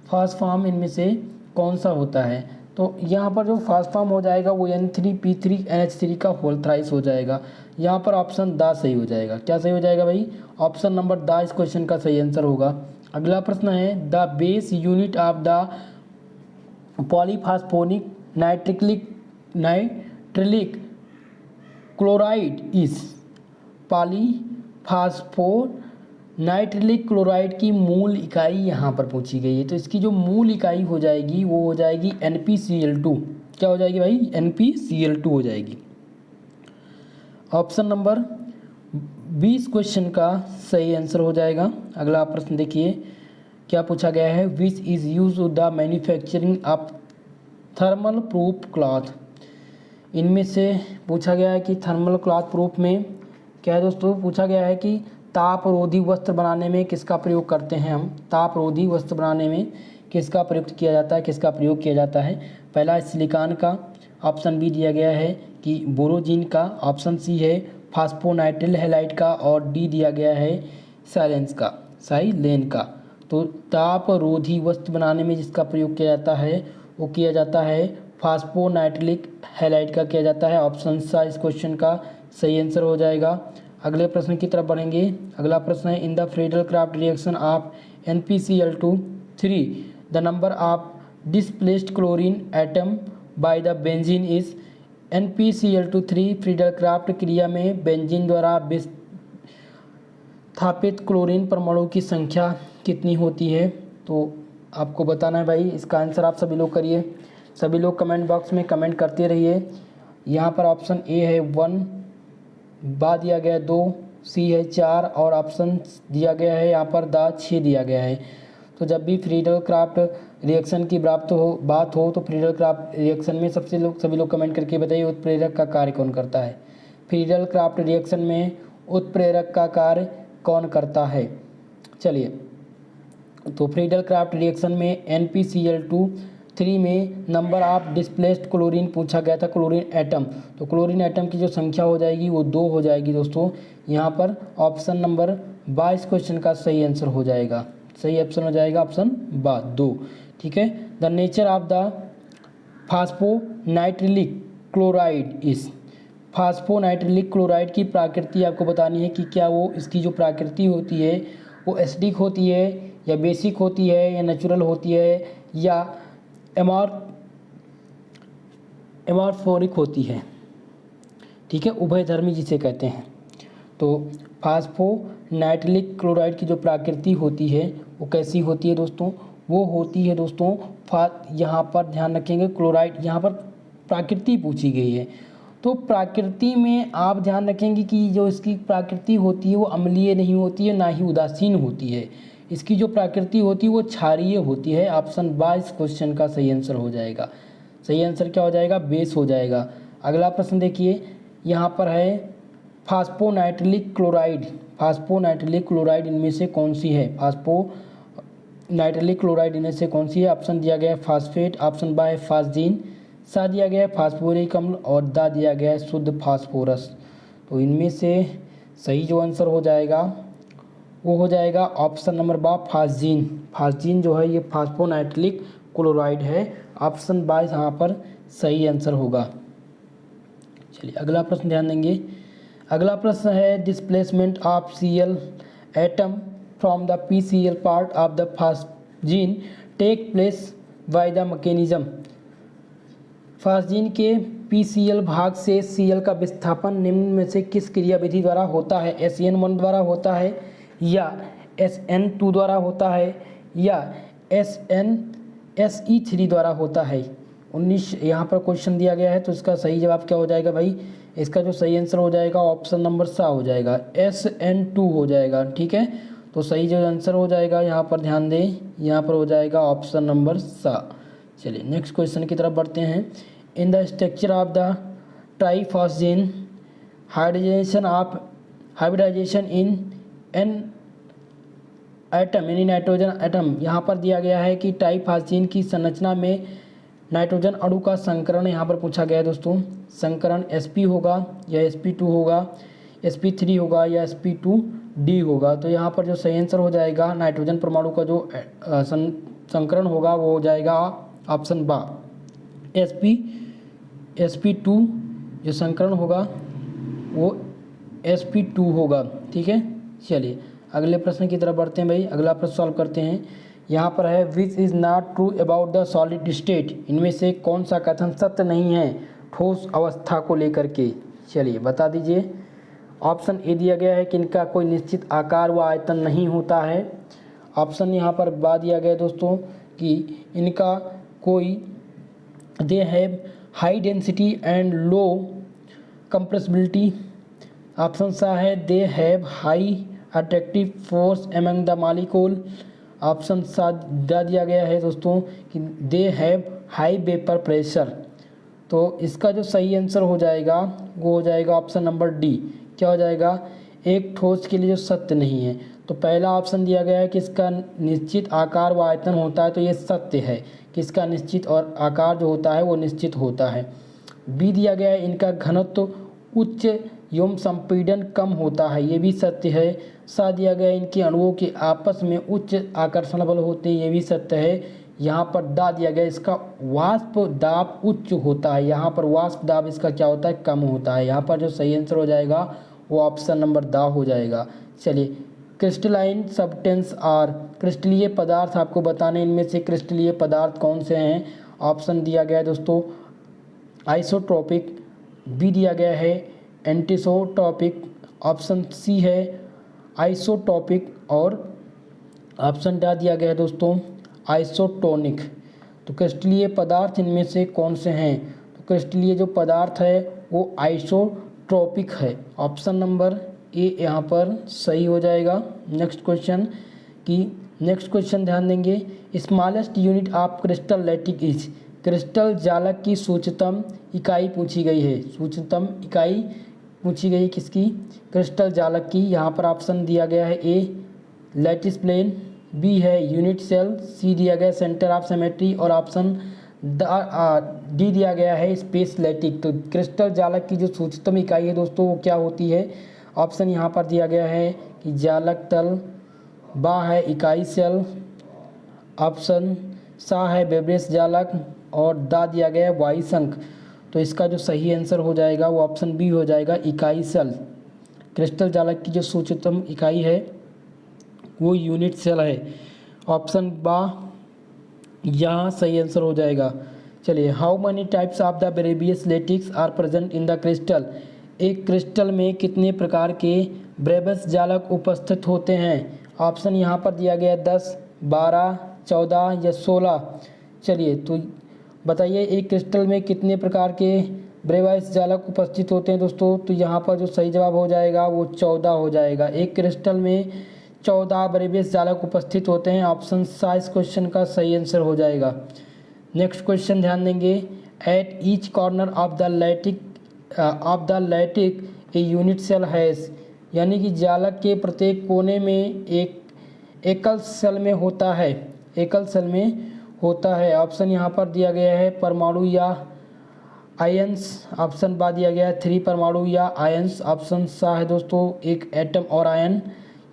फास्फॉर्म इनमें से कौन सा होता है? तो यहाँ पर जो फास्फॉर्म हो जाएगा वो N3P3NH3 का होल थ्राइस हो जाएगा। यहाँ पर ऑप्शन द सही हो जाएगा। क्या सही हो जाएगा भाई? ऑप्शन नंबर द इस क्वेश्चन का सही आंसर होगा। अगला प्रश्न है the base unit of the polyphosphonic nitrilic chloride is. Polyphosphonitrilic chloride की मूल इकाई यहाँ पर पूछी गई है। तो इसकी जो मूल इकाई हो जाएगी वो हो जाएगी NpCl2। क्या हो जाएगी भाई? NpCl2 हो जाएगी। ऑप्शन नंबर 20 क्वेश्चन का सही आंसर हो जाएगा। अगला प्रश्न देखिए क्या पूछा गया है, which is use the manufacturing of thermal proof cloth. इनमें से पूछा गया है कि थर्मल क्लॉथ प्रूफ में क्या है दोस्तों, पूछा गया है कि तापरोधी वस्त्र बनाने में किसका प्रयोग करते हैं हम, तापरोधी वस्त्र बनाने में किसका प्रयुक्त किया जाता है, किसका प्रयोग किया जाता है। पहला सिलिकॉन का, ऑप्शन बी दिया गया है कि बोरोजिन का, ऑप्शन सी है फास्फोनाइट्रिल हैलाइड का, और डी दिया गया है साइलेन का। तो तापरोधी वस्त्र बनाने में जिसका प्रयोग किया जाता है वो किया जाता है फास्फोनाइट्रिलिक हैलाइड का किया जाता है। ऑप्शन सा इस क्वेश्चन का सही आंसर हो जाएगा। अगले प्रश्न की तरफ बढ़ेंगे। अगला प्रश्न है, in the Friedel craft reaction of NPCl2 the number of displaced chlorine atom by the benzene is. NPCl2 Friedel craft क्रिया में बेंजीन द्वारा विस्थापित क्लोरीन परमाणु की संख्या कितनी होती है। तो आपको बताना है भाई, इसका आंसर आप सभी लोग करिए। सभी लोग कमेंट बॉक्स में कमेंट करते रहिए। यहाँ पर ऑप्शन ए है 1, बा दिया गया है 2, सी है 4 और ऑप्शन दिया गया है यहाँ पर दा 6 दिया गया है। तो जब भी फ्रीडल क्राफ्ट रिएक्शन की बात हो तो फ्रीडल क्राफ्ट रिएक्शन में सभी लोग कमेंट करके बताइए उत्प्रेरक का कार्य कौन करता है। फ्रीडल क्राफ्ट रिएक्शन में उत्प्रेरक का कार्य कौन करता है। चलिए, तो फ्रीडल क्राफ्ट रिएक्शन में NPCl2 में नंबर ऑफ डिस्प्लेस्ड क्लोरीन पूछा गया था, क्लोरीन एटम। तो क्लोरीन एटम की जो संख्या हो जाएगी वो 2 हो जाएगी दोस्तों। यहाँ पर ऑप्शन नंबर 22 क्वेश्चन का सही आंसर हो जाएगा। सही ऑप्शन हो जाएगा ऑप्शन 2। ठीक है। The nature of the phosphonitrilic chloride is. Phosphonitrilic chloride की प्रकृति आपको बतानी है कि क्या वो, इसकी जो प्रकृति होती है वो एसिडिक होती है या बेसिक होती है या नेचुरल होती है या एमॉर्फोरिक होती है। ठीक है, उभयधर्मी जिसे कहते हैं। तो फास्फोनाइट्रिलिक क्लोराइड की जो प्रकृति होती है वो कैसी होती है दोस्तों, वो होती है दोस्तों यहाँ पर ध्यान रखेंगे, क्लोराइड यहाँ पर प्रकृति पूछी गई है। तो प्रकृति में आप ध्यान रखेंगे कि जो इसकी प्रकृति होती है वो अम्लीय नहीं होती है, ना ही उदासीन होती है। इसकी जो प्रकृति होती है वो क्षारीय होती है। ऑप्शन 22 क्वेश्चन का सही आंसर हो जाएगा। सही आंसर क्या हो जाएगा, बेस हो जाएगा। अगला प्रश्न देखिए, यहाँ पर है फास्फोनाइट्रिलिक क्लोराइड। फास्फोनाइट्रिलिक क्लोराइड इनमें से कौन सी है, फास्फोनाइट्रिलिक क्लोराइड इनमें से कौन सी है। ऑप्शन दिया गया है फास्फेट, ऑप्शन बा है फास्जीन, सा दिया गया है फास्फोरिक अम्ल और दा दिया गया है शुद्ध फास्फोरस। तो इनमें से सही जो आंसर हो जाएगा वो हो जाएगा ऑप्शन नंबर बा फास्जीन। फास्जीन जो है ये फास्फोनाइट्रिलिक क्लोराइड है। ऑप्शन 22 यहाँ पर सही आंसर होगा। चलिए अगला प्रश्न ध्यान देंगे। अगला प्रश्न है, displacement of Cl atom from the PCl part of the phosgene take place by the mechanism. Phosgene के PCl भाग से Cl का विस्थापन निम्न में से किस क्रियाविधि द्वारा होता है। SN1 द्वारा होता है या SN2 द्वारा होता है या SE3 द्वारा होता है। 19 यहाँ पर क्वेश्चन दिया गया है तो इसका सही जवाब क्या हो जाएगा भाई, इसका जो सही आंसर हो जाएगा ऑप्शन नंबर सा हो जाएगा, SN2 हो जाएगा। ठीक है, तो सही जो आंसर हो जाएगा यहाँ पर ध्यान दें, यहाँ पर हो जाएगा ऑप्शन नंबर सा। चलिए नेक्स्ट क्वेश्चन की तरफ बढ़ते हैं। In the structure of the triphosgene hybridisation in N atom यानी नाइट्रोजन एटम। यहाँ पर दिया गया है कि ट्राइफॉस्जीन की संरचना में नाइट्रोजन अणु का संकरण यहाँ पर पूछा गया है दोस्तों। संकरण sp होगा या sp2 होगा, sp3 होगा या sp2d होगा। तो यहाँ पर जो सही आंसर हो जाएगा नाइट्रोजन परमाणु का जो संकरण होगा वो हो जाएगा ऑप्शन बा sp2। जो संकरण होगा वो sp2 होगा। ठीक है, चलिए अगले प्रश्न की तरफ बढ़ते हैं भाई। अगला प्रश्न सॉल्व करते हैं। यहाँ पर है, which is not true about the solid state. इनमें से कौन सा कथन सत्य नहीं है ठोस अवस्था को लेकर के। चलिए बता दीजिए। ऑप्शन ए दिया गया है कि इनका कोई निश्चित आकार व आयतन नहीं होता है। ऑप्शन यहाँ पर बा दिया गया है दोस्तों कि इनका कोई they have high density and low compressibility. Option सा है they have high attractive force among the molecule. Option सा दिया गया है दोस्तों कि they have high vapour pressure. तो इसका जो सही आंसर हो जाएगा वो हो जाएगा ऑप्शन नंबर डी। क्या हो जाएगा, एक ठोस के लिए जो सत्य नहीं है। तो पहला ऑप्शन दिया गया है कि इसका निश्चित आकार व आयतन होता है, तो ये सत्य है कि इसका निश्चित और आकार जो होता है वो निश्चित होता है। बी दिया गया है इनका घनत्व उच्च एवं संपीड़न कम होता है, ये भी सत्य है। सा दिया गया है इनके अणुओं के आपस में उच्च आकर्षण बल होते हैं, ये भी सत्य है। यहाँ पर दा दिया गया इसका वाष्प दाब उच्च होता है, यहाँ पर वाष्प दाब इसका क्या होता है, कम होता है। यहाँ पर जो सही आंसर हो जाएगा वो ऑप्शन नंबर दा हो जाएगा। चलिए, क्रिस्टलाइन सब्सटेंस आर, क्रिस्टलीय पदार्थ आपको बताने, इनमें से क्रिस्टलीय पदार्थ कौन से हैं। ऑप्शन दिया गया है दोस्तों आइसोट्रोपिक, बी दिया गया है एंटीसोट्रोपिक, ऑप्शन सी है आइसोटोपिक और ऑप्शन डी दिया गया है दोस्तों आइसोटोनिक। तो क्रिस्टलीय पदार्थ इनमें से कौन से हैं, तो क्रिस्टलीय जो पदार्थ है वो आइसोट्रोपिक है। ऑप्शन नंबर ए यहाँ पर सही हो जाएगा। नेक्स्ट क्वेश्चन ध्यान देंगे, smallest unit of crystal lattice is, crystal जालक की सूक्ष्मतम इकाई पूछी गई है। सूक्ष्मतम इकाई पूछी गई किसकी, क्रिस्टल जालक की। यहाँ पर ऑप्शन दिया गया है ए लैटिस प्लेन, बी है यूनिट सेल, सी दिया गया सेंटर ऑफ सिमेट्री और ऑप्शन डी दिया गया है स्पेस लैटिक। तो क्रिस्टल जालक की जो सूक्ष्मतम इकाई है दोस्तों वो क्या होती है। ऑप्शन यहाँ पर दिया गया है कि जालक तल, बा है इकाई सेल, ऑप्शन सा है बेब्रेस जालक और दा दिया गया है वायु संख। तो इसका जो सही आंसर हो जाएगा वो ऑप्शन बी हो जाएगा इकाई सेल। क्रिस्टल जालक की जो सूक्ष्मतम इकाई है वो यूनिट सेल है। ऑप्शन बा यहाँ सही आंसर हो जाएगा। चलिए, how many types of the Bravais lattice are present in the crystal, एक क्रिस्टल में कितने प्रकार के ब्रेवियस जालक उपस्थित होते हैं। ऑप्शन यहाँ पर दिया गया 10, 12, 14 या 16। चलिए, तो बताइए एक क्रिस्टल में कितने प्रकार के ब्रेवियस जालक उपस्थित होते हैं दोस्तों। तो यहाँ पर जो सही जवाब हो जाएगा वो 14 हो जाएगा। एक क्रिस्टल में 14 ब्रेवियस जालक उपस्थित होते हैं। ऑप्शन सा इस क्वेश्चन का सही आंसर हो जाएगा। नेक्स्ट क्वेश्चन ध्यान देंगे, at each corner of the lattice a unit cell has, यानी कि जालक के प्रत्येक कोने में एक एकल सेल में होता है, एकल सेल में होता है। ऑप्शन यहाँ पर दिया गया है परमाणु या आयंस, ऑप्शन बा दिया गया है 3 परमाणु या आयंस, ऑप्शन सा है दोस्तों एक एटम और आयन।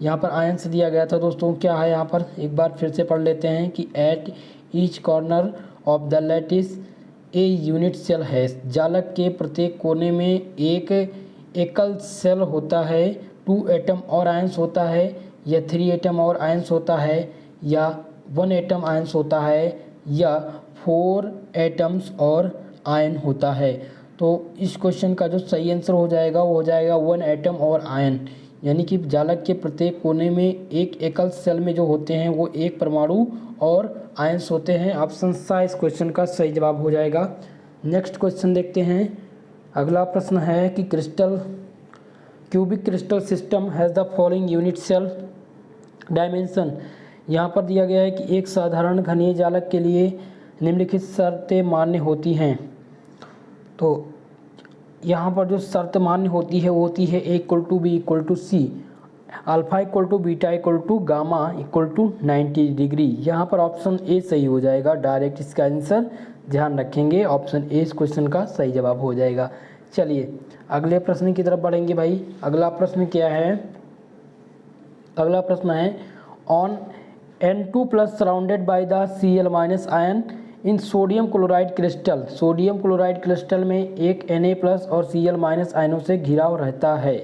यहाँ पर आयंस दिया गया था दोस्तों, क्या है यहाँ पर एक बार फिर से पढ़ लेते हैं कि at each corner of the lattice a unit cell है, जालक के प्रत्येक कोने में एक एकल सेल होता है, 2 एटम और आयंस होता है या 3 एटम और आयंस होता है या 1 एटम आयंस होता है या 4 एटम्स और आयन होता है। तो इस क्वेश्चन का जो सही आंसर हो जाएगा वो हो जाएगा 1 एटम और आयन, यानी कि जालक के प्रत्येक कोने में एक एकल सेल में जो होते हैं वो एक परमाणु और आयंस होते हैं। ऑप्शन सा इस क्वेश्चन का सही जवाब हो जाएगा। नेक्स्ट क्वेश्चन देखते हैं। अगला प्रश्न है कि cubic crystal system has the following unit cell dimension. यहाँ पर दिया गया है कि एक साधारण घनीय जालक के लिए निम्नलिखित शर्तें मान्य होती हैं। तो यहाँ पर जो शर्त मान्य होती है वो होती है A = B = C, alpha = beta = gamma = 90 degree. यहाँ पर ऑप्शन ए सही हो जाएगा डायरेक्ट, इसका आंसर ध्यान रखेंगे ऑप्शन ए इस क्वेश्चन का सही जवाब हो जाएगा। चलिए अगले प्रश्न की तरफ बढ़ेंगे भाई। अगला प्रश्न क्या है, अगला प्रश्न है on N2+ surrounded by the Cl- ion in sodium chloride crystal, sodium chloride crystal में एक Na+ और Cl- आयनों से घिराव रहता है।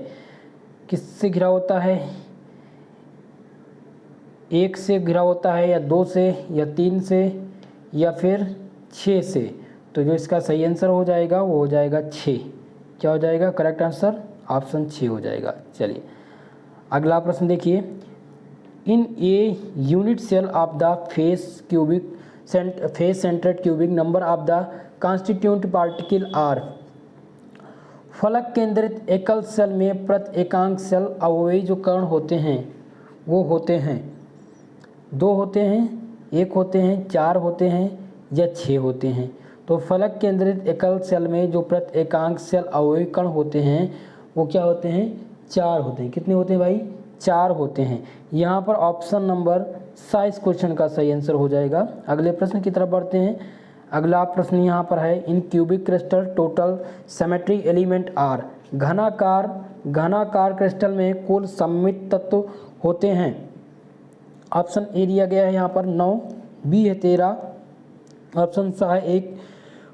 किससे घिरा होता है, 1 से घिरा होता है या 2 से या 3 से या फिर 6 से। तो जो इसका सही आंसर हो जाएगा वो हो जाएगा 6। क्या हो जाएगा करेक्ट आंसर, ऑप्शन 6 हो जाएगा। चलिए अगला प्रश्न देखिए, in a unit cell of the face centred cubic number of the constituent particle are फलक केंद्रित एकल सेल में प्रति एकांक सेल अवयवी जो कण होते हैं वो होते हैं 2 होते हैं, 1 होते हैं, 4 होते हैं या 6 होते हैं। तो फलक केंद्रित एकल सेल में जो प्रति एकांक सेल अवयवी कण होते हैं वो क्या होते हैं? 4 होते हैं। कितने होते हैं भाई? 4 होते हैं। यहाँ पर ऑप्शन नंबर 7 क्वेश्चन का सही आंसर हो जाएगा। अगले प्रश्न की तरफ बढ़ते हैं। अगला प्रश्न यहाँ पर है, in cubic crystal total symmetry element are. घनाकार क्रिस्टल में कुल सममित तत्व होते हैं। ऑप्शन ए दिया गया है यहाँ पर 9, बी है 13, ऑप्शन सा है 1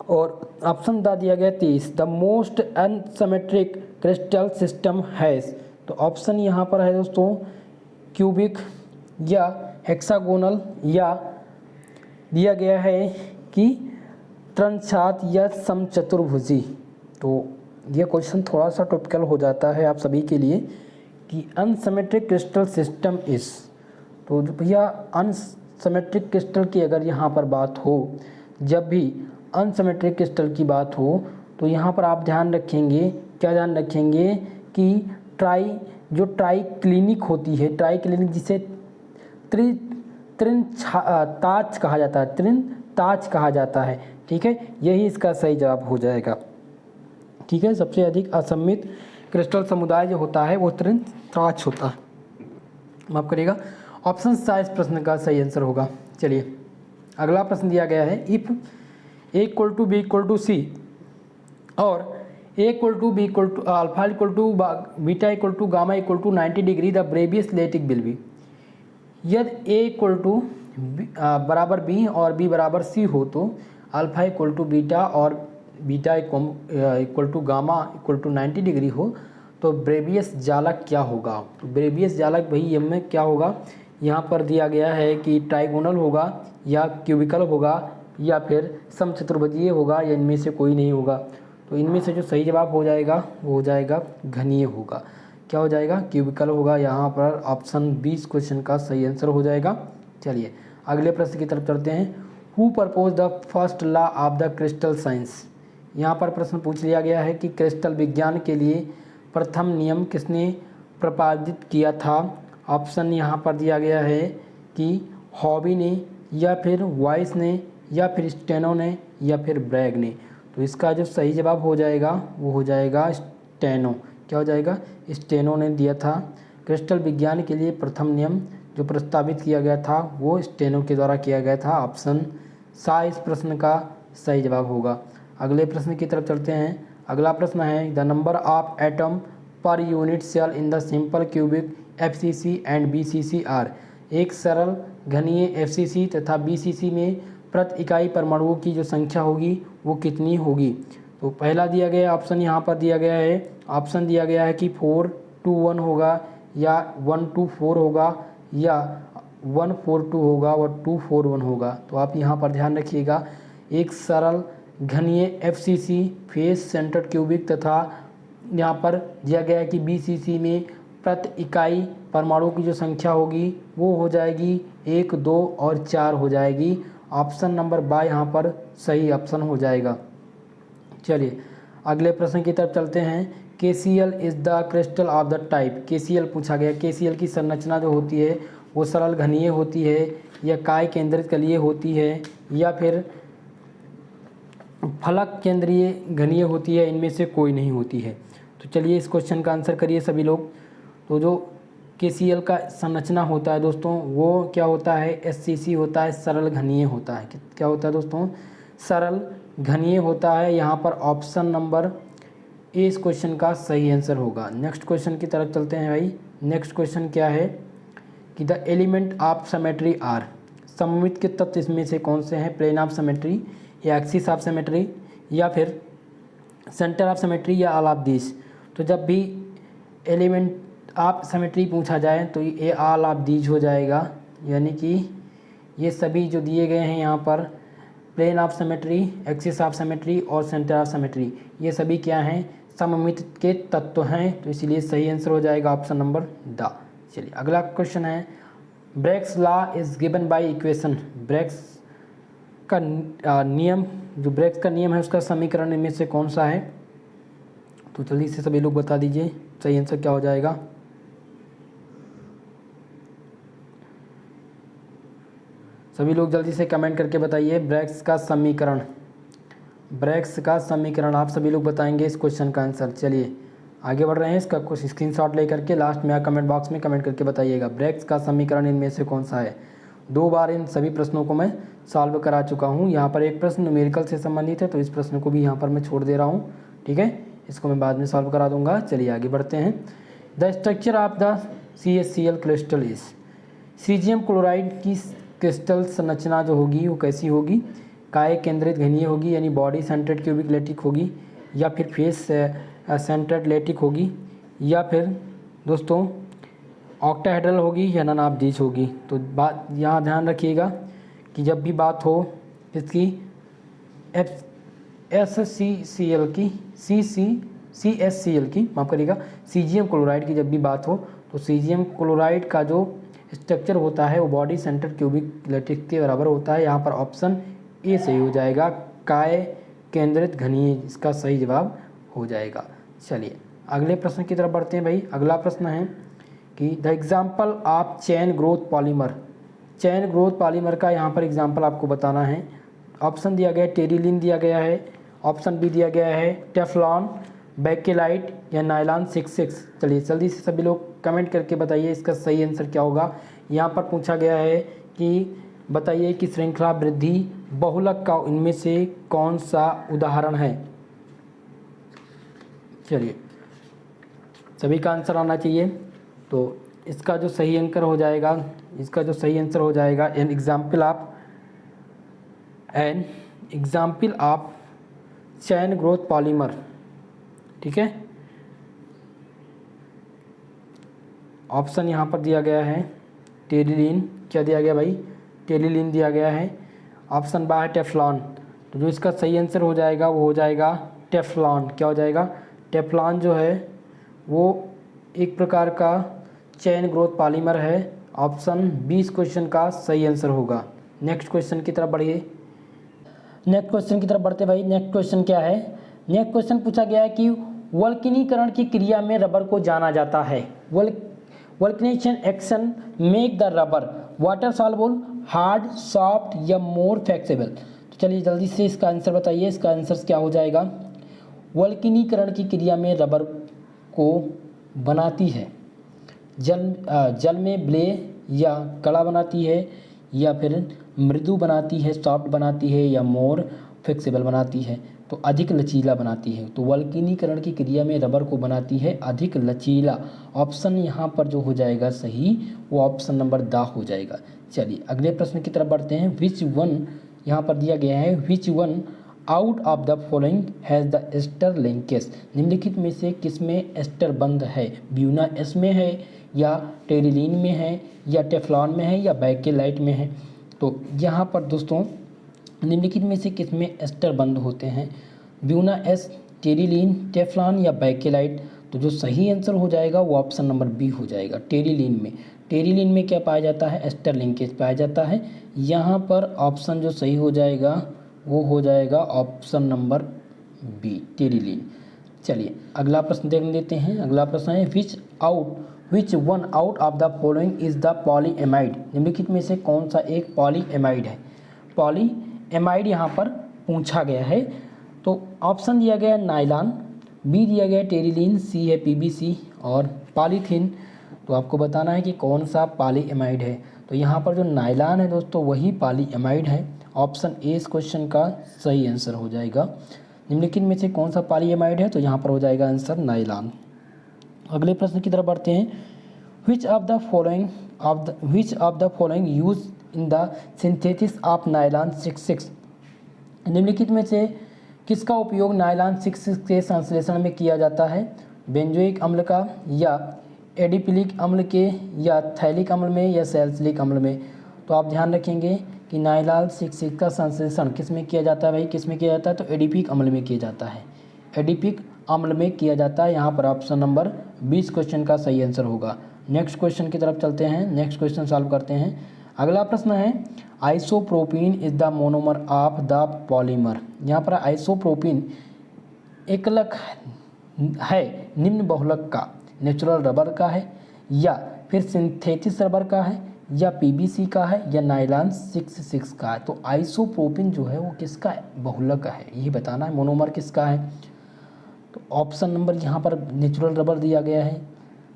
और ऑप्शन दा दिया गया 23। The most unsymmetric crystal system has. तो ऑप्शन यहाँ पर है दोस्तों क्यूबिक या हेक्सागोनल या दिया गया है कि त्रंछात या समचतुर्भुजी। तो ये क्वेश्चन थोड़ा सा टिपिकल हो जाता है आप सभी के लिए कि अनसिमेट्रिक क्रिस्टल सिस्टम इस। तो भैया अनसिमेट्रिक क्रिस्टल की अगर यहाँ पर बात हो, जब भी अनसिमेट्रिक क्रिस्टल की बात हो तो यहाँ पर आप ध्यान रखेंगे, क्या ध्यान रखेंगे कि ट्राई क्लिनिक होती है, ट्राई क्लिनिक जिसे ताज कहा जाता है, ताज कहा जाता है। ठीक है, यही इसका सही जवाब हो जाएगा। ठीक है, सबसे अधिक असममित क्रिस्टल समुदाय जो होता है वो ताज होता है। माफ करिएगा, ऑप्शन सा इस प्रश्न का सही आंसर होगा। चलिए अगला प्रश्न दिया गया है, इफ A = B = C और A = B = alpha = beta = gamma = 90 degree the Bravais lattice will be. यदि A बराबर B और B बराबर C हो तो अल्फा = बीटा और बीटा = गामा = 90 डिग्री हो तो ब्रेवियस जालक क्या होगा? तो ब्रेवियस जालक भाई एम में क्या होगा? यहाँ पर दिया गया है कि ट्राइगोनल होगा या क्यूबिकल होगा या फिर समचतुर्भुजीय होगा या इनमें से कोई नहीं होगा। तो इनमें से जो सही जवाब हो जाएगा वो हो जाएगा घनीय होगा। क्या हो जाएगा? क्यूबिकल होगा। यहाँ पर ऑप्शन 20 क्वेश्चन का सही आंसर हो जाएगा। चलिए अगले प्रश्न की तरफ चलते हैं। Who propose the first law of the crystal science. यहाँ पर प्रश्न पूछ लिया गया है कि क्रिस्टल विज्ञान के लिए प्रथम नियम किसने प्रतिपादित किया था? ऑप्शन यहाँ पर दिया गया है कि हॉबी ने या फिर वाइस ने या फिर स्टेनो ने या फिर ब्रैग ने। तो इसका जो सही जवाब हो जाएगा वो हो जाएगा स्टेनो। क्या हो जाएगा? स्टेनो ने दिया था। क्रिस्टल विज्ञान के लिए प्रथम नियम जो प्रस्तावित किया गया था वो स्टेनो के द्वारा किया गया था। ऑप्शन सा इस प्रश्न का सही जवाब होगा। अगले प्रश्न की तरफ चलते हैं। अगला प्रश्न है, the number of atom per unit cell in the simple cubic FCC and BCC are. एक सरल घनीय FCC तथा BCC में प्रति इकाई परमाणुओं की जो संख्या होगी वो कितनी होगी? तो पहला दिया गया ऑप्शन यहाँ पर दिया गया है, ऑप्शन दिया गया है कि 4-2-1 होगा या 1-2-4 होगा या 1-4-2 होगा और 2-4-1 होगा। तो आप यहाँ पर ध्यान रखिएगा, एक सरल घनीय FCC फेस सेंटर्ड क्यूबिक तथा यहाँ पर दिया गया है कि BCC में प्रति इकाई परमाणु की जो संख्या होगी वो हो जाएगी 1, 2 और 4 हो जाएगी। ऑप्शन नंबर बाय यहाँ पर सही ऑप्शन हो जाएगा। चलिए अगले प्रश्न की तरफ चलते हैं। KCl is the crystal of the type. KCl पूछा गया। KCl की संरचना जो होती है वो सरल घनीय होती है या काय केंद्रित कलीय होती है या फिर फलक केंद्रीय घनीय होती है, इनमें से कोई नहीं होती है। तो चलिए इस क्वेश्चन का आंसर करिए सभी लोग। तो जो KCl का संरचना होता है दोस्तों वो क्या होता है? SCC होता है, सरल घनीय होता है। क्या होता है दोस्तों? सरल घनीय होता है। यहाँ पर ऑप्शन नंबर ए इस क्वेश्चन का सही आंसर होगा। नेक्स्ट क्वेश्चन की तरफ चलते हैं भाई। नेक्स्ट क्वेश्चन क्या है कि the element of symmetry are. सममित के तत्व इसमें से कौन से हैं? प्लेन ऑफ सिमेट्री या एक्सिस ऑफ सिमेट्री या फिर सेंटर ऑफ सिमेट्री या ऑल ऑफ दिस। तो जब भी एलिमेंट ऑफ सिमेट्री पूछा जाए तो ये ऑल ऑफ दीज हो जाएगा, यानी कि ये सभी जो दिए गए हैं यहाँ पर plane of symmetry, axis of symmetry और सेंटर ऑफ सिमेट्री, ये सभी क्या हैं? सममित के तत्व हैं। तो इसीलिए सही आंसर हो जाएगा ऑप्शन नंबर द। चलिए अगला क्वेश्चन है, Bragg's law is given by equation. Bragg's का नियम, जो ब्रेक्स का नियम है उसका समीकरण इनमें से कौन सा है? तो जल्दी से सभी लोग बता दीजिए सही आंसर क्या हो जाएगा। सभी लोग जल्दी से कमेंट करके बताइए ब्रैग्स का समीकरण, ब्रैग्स का समीकरण आप सभी लोग बताएंगे इस क्वेश्चन का आंसर। चलिए आगे बढ़ रहे हैं, इसका कुछ स्क्रीनशॉट लेकर के लास्ट में कमेंट बॉक्स में कमेंट करके बताइएगा ब्रैग्स का समीकरण इनमें से कौन सा है। 2 बार इन सभी प्रश्नों को मैं सॉल्व करा चुका हूँ। यहाँ पर एक प्रश्न न्यूमेरिकल से संबंधित है तो इस प्रश्न को भी यहाँ पर मैं छोड़ दे रहा हूँ, ठीक है, इसको मैं बाद में सॉल्व करा दूंगा। चलिए आगे बढ़ते हैं। The structure of the CaCl crystal is, caesium chloride की क्रिस्टल संरचना जो होगी वो कैसी होगी, काय केंद्रित घनीय होगी यानी बॉडी सेंटर्ड क्यूबिक लेटिक होगी, या फिर फेस सेंटर्ड लेटिक होगी, या फिर दोस्तों ऑक्टाहेड्रल होगी या ननाबदीज होगी। तो बात यहाँ ध्यान रखिएगा कि जब भी बात हो इसकी SCCl की CaCl की माफ़ करिएगा सीजियम क्लोराइड की जब भी बात हो तो सीजियम क्लोराइड का जो स्ट्रक्चर होता है वो बॉडी सेंटर क्यूबिक लेटिक के बराबर होता है। यहाँ पर ऑप्शन ए सही हो जाएगा, काय केंद्रित घनीय इसका सही जवाब हो जाएगा। चलिए अगले प्रश्न की तरफ बढ़ते हैं भाई। अगला प्रश्न है कि the example of chain growth polymer, chain growth polymer का यहाँ पर एग्जाम्पल आपको बताना है। ऑप्शन दिया गया है टेरिलीन दिया गया है, ऑप्शन बी दिया गया है टेफ्लॉन, बेकेलाइट या नायलॉन 66। चलिए जल्दी से सभी लोग कमेंट करके बताइए इसका सही आंसर क्या होगा। यहाँ पर पूछा गया है कि बताइए कि श्रृंखला वृद्धि बहुलक का इनमें से कौन सा उदाहरण है। चलिए सभी का आंसर आना चाहिए। तो इसका जो सही आंसर हो जाएगा, इसका जो सही आंसर हो जाएगा an example of chain growth polymer, ठीक है। ऑप्शन यहाँ पर दिया गया है टेरिलीन, क्या दिया गया भाई, टेरिलीन दिया गया है। ऑप्शन बा है टेफ्लॉन, तो जो इसका सही आंसर हो जाएगा वो हो जाएगा टेफ्लॉन। क्या हो जाएगा, टेफ्लॉन जो है वो एक प्रकार का चैन ग्रोथ पॉलीमर है। ऑप्शन 20 क्वेश्चन का सही आंसर होगा। नेक्स्ट क्वेश्चन की तरफ बढ़िए, नेक्स्ट क्वेश्चन की तरफ बढ़ते भाई। नेक्स्ट क्वेश्चन क्या है, नेक्स्ट क्वेश्चन पूछा गया है कि वल्कनीकरण की क्रिया में रबर को जाना जाता है। Vulcanisation action make the rubber water soluble, hard, soft या मोर फ्लेक्सिबल। तो चलिए जल्दी से इसका आंसर बताइए, इसका आंसर क्या हो जाएगा। वल्कनीकरण की क्रिया में रबर को बनाती है, जल में ब्ले या कड़ा बनाती है, या फिर मृदु बनाती है, सॉफ्ट बनाती है, या मोर फ्लेक्सिबल बनाती है, तो अधिक लचीला बनाती है। तो वल्कनीकरण की क्रिया में रबर को बनाती है अधिक लचीला। ऑप्शन यहाँ पर जो हो जाएगा सही वो ऑप्शन नंबर द हो जाएगा। चलिए अगले प्रश्न की तरफ बढ़ते हैं। विच वन, यहाँ पर दिया गया है which one out of the following has the ester linkage, निम्नलिखित में से किसमें एस्टर बंद है। ब्यूना एस में है, या टेरिलीन में है, या टेफ्लॉन में है, या बेकेलाइट में है। तो यहाँ पर दोस्तों निम्नलिखित में से किसमें एस्टर बंद होते हैं, ब्यूना एस, टेरिलीन, टेफ्लॉन या बेकेलाइट। तो जो सही आंसर हो जाएगा वो ऑप्शन नंबर बी हो जाएगा, टेरिलीन में। टेरिलीन में क्या पाया जाता है, एस्टर लिंकेज पाया जाता है। यहाँ पर ऑप्शन जो सही हो जाएगा वो हो जाएगा ऑप्शन नंबर बी, टेरिलीन। चलिए अगला प्रश्न देख लेते हैं। अगला प्रश्न है which one out of the following is the polyamide, निम्नलिखित में से कौन सा एक पॉलीएमाइड है। पॉलीएमाइड यहाँ पर पूछा गया है। तो ऑप्शन दिया गया है नायलॉन, बी दिया गया है टेरिलीन, सी है PVC और पॉलीथीन। तो आपको बताना है कि कौन सा पॉलीएमाइड है। तो यहाँ पर जो नायलॉन है दोस्तों वही पॉलीएमाइड है। ऑप्शन ए इस क्वेश्चन का सही आंसर हो जाएगा। निम्नलिखित में से कौन सा पॉलीएमाइड है, तो यहाँ पर हो जाएगा आंसर नायलॉन। अगले प्रश्न की तरफ बढ़ते हैं। विच of the following use in the synthesis of nylon 66, निम्नलिखित में से किसका उपयोग नायलॉन 66 के संश्लेषण में किया जाता है। बेंजोइक अम्ल का, या एडिपिलिक अम्ल के, या थैलिक अम्ल में, या सैलिसिलिक अम्ल में। तो आप ध्यान रखेंगे कि नायलॉन 66 का संश्लेषण किस में किया जाता है भाई, किस में किया जाता है, तो एडिपिक अम्ल में किया जाता है, एडिपिक अम्ल में किया जाता है। यहाँ पर ऑप्शन नंबर 20 क्वेश्चन का सही आंसर होगा। नेक्स्ट क्वेश्चन की तरफ चलते हैं, नेक्स्ट क्वेश्चन सॉल्व करते हैं। अगला प्रश्न है isopropene is the monomer of the polymer. यहाँ पर आइसोप्रोपीन एकलक है निम्न बहुलक का, नेचुरल रबर का है या फिर सिंथेटिक रबर का है या पीवीसी का है या नायलॉन 66 का है। तो आइसोप्रोपिन जो है वो किसका बहुलक है, यही बताना है। मोनोमर किसका है, तो ऑप्शन नंबर यहाँ पर नेचुरल रबर दिया गया है।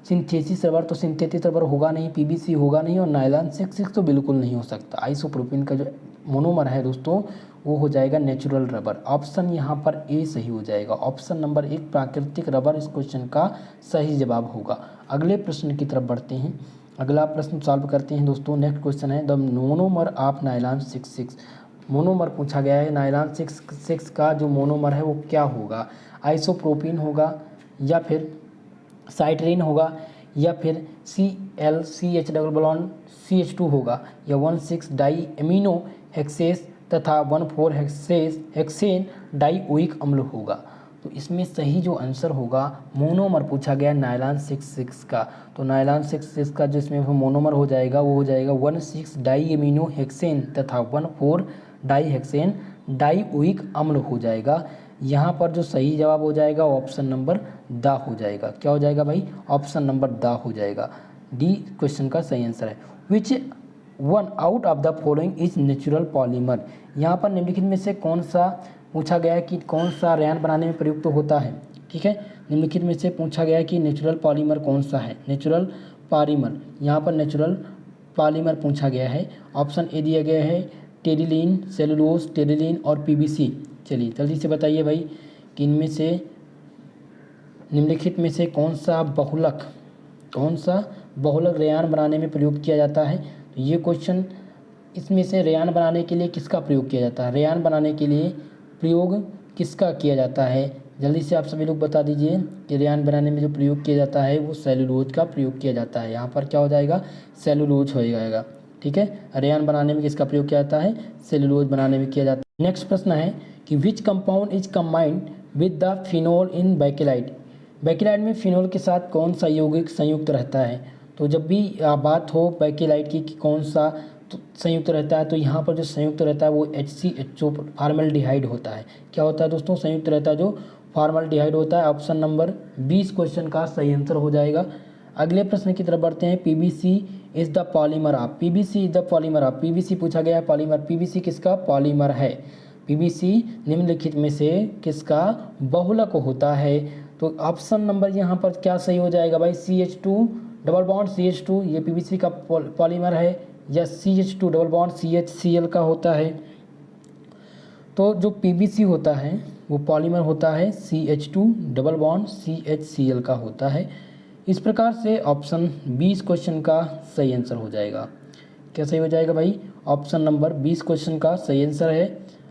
सिंथेसिस रबर तो सिंथेटिक रबर होगा नहीं, पीवीसी होगा नहीं और नायलॉन 66 तो बिल्कुल नहीं हो सकता। आइसोप्रोपिन का जो मोनोमर है दोस्तों वो हो जाएगा नेचुरल रबर। ऑप्शन यहाँ पर ए सही हो जाएगा। ऑप्शन नंबर 1 प्राकृतिक रबर इस क्वेश्चन का सही जवाब होगा। अगले प्रश्न की तरफ बढ़ते हैं। अगला प्रश्न सॉल्व करते हैं दोस्तों। नेक्स्ट क्वेश्चन है the monomer of nylon 66। Monomer पूछा गया है, नायलॉन 66 का जो मोनोमर है वो क्या होगा, आइसोप्रोपिन होगा या फिर साइट्रीन होगा या फिर ClCH डबल बॉन्ड CH2 होगा या 1,6 डाई एमिनो हेक्सेस तथा 1,4 हेक्सेन डाइओइक अम्ल होगा। तो इसमें सही जो आंसर होगा, मोनोमर पूछा गया नायलॉन 66 का, तो नायलॉन 66 का जो इसमें मोनोमर हो जाएगा वो हो जाएगा 1,6 डाई एमिनो हेक्सेन तथा 1,4 डाई हेक्सेन डाइओइक अम्ल हो जाएगा। यहाँ पर जो सही जवाब हो जाएगा ऑप्शन नंबर द हो जाएगा। क्या हो जाएगा भाई, ऑप्शन नंबर द हो जाएगा। डी क्वेश्चन का सही आंसर है। Which one out of the following is natural polymer. यहाँ पर निम्नलिखित में से कौन सा पूछा गया है कि कौन सा रेयान बनाने में प्रयुक्त होता है। ठीक है, निम्नलिखित में से पूछा गया है कि नेचुरल पॉलीमर कौन सा है, नेचुरल पॉलीमर। यहाँ पर नेचुरल पॉलीमर पूछा गया है। ऑप्शन ए दिया गया है टेरिलीन, सेलुलोज, टेरिलीन और पीवीसी। चलिए जल्दी से बताइए भाई कि इनमें से निम्नलिखित में से कौन सा बहुलक रेयान बनाने में प्रयोग किया जाता है। तो ये क्वेश्चन, इसमें से रेयान बनाने के लिए किसका प्रयोग किया जाता है, रेयान बनाने के लिए प्रयोग किसका किया जाता है, जल्दी से आप सभी लोग बता दीजिए कि रेयान बनाने में जो प्रयोग किया जाता है वो सेलुलोज का प्रयोग किया जाता है। यहाँ पर क्या हो जाएगा, सेलुलोज हो जाएगा। ठीक है, रेयान बनाने में किसका प्रयोग किया जाता है, सेलुलोज बनाने में किया जाता है। नेक्स्ट प्रश्न है कि which compound is combined with the phenol in Bakelite. Bakelite में फिनोल के साथ कौन सा यौगिक संयुक्त रहता है। तो जब भी बात हो बैकेलाइट की कि कौन सा संयुक्त रहता है, तो यहाँ पर जो संयुक्त रहता है वो HCHO फॉर्मल्डिहाइड होता है। क्या होता है दोस्तों, संयुक्त रहता है जो फॉर्मल्डिहाइड होता है। ऑप्शन नंबर 20 क्वेश्चन का सही आंसर हो जाएगा। अगले प्रश्न की तरफ बढ़ते हैं। PVC is the polymer of, PVC is the polymer of, PVC पूछा गया है पॉलीमर, PVC किसका पॉलीमर है, PVC निम्नलिखित में से किसका बहुलक होता है। तो ऑप्शन नंबर यहाँ पर क्या सही हो जाएगा भाई, CH2 डबल बॉन्ड CH2 ये PVC का पॉलीमर है या CH2 डबल बॉन्ड CHCl का होता है। तो जो PVC होता है वो पॉलीमर होता है CH2 डबल बॉन्ड CHCl का होता है। इस प्रकार से ऑप्शन 20 क्वेश्चन का सही आंसर हो जाएगा। क्या सही हो जाएगा भाई, ऑप्शन नंबर 20 क्वेश्चन का सही आंसर है।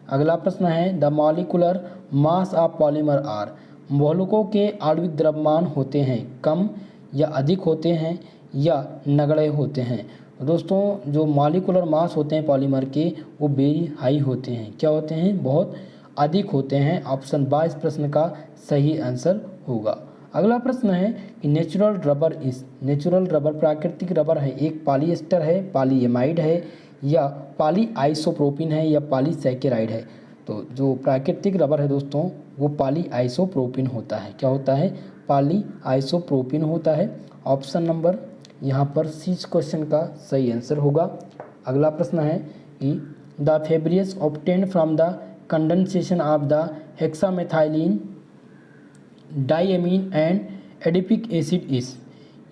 अगला प्रश्न है the molecular mass of polymer are. बहुलकों के आणविक द्रव्यमान होते हैं कम या अधिक होते हैं या नगण्य होते हैं। दोस्तों जो मॉलिकुलर मास होते हैं पॉलीमर के वो वेरी हाई होते हैं। क्या होते हैं, बहुत अधिक होते हैं। ऑप्शन 22 प्रश्न का सही आंसर होगा। अगला प्रश्न है कि नेचुरल रबर इस, नेचुरल रबर प्राकृतिक रबर है, एक पॉलीएस्टर है, पॉलीएमाइड है या पॉली आइसोप्रोपिन है या पॉलीसैकेराइड है। तो जो प्राकृतिक रबर है दोस्तों वो पॉली आइसोप्रोपिन होता है। क्या होता है, पॉली आइसोप्रोपिन होता है। ऑप्शन नंबर यहाँ पर 6 क्वेश्चन का सही आंसर होगा। अगला प्रश्न है कि the fibres obtained from the condensation of the hexamethylene diamine and adipic acid is,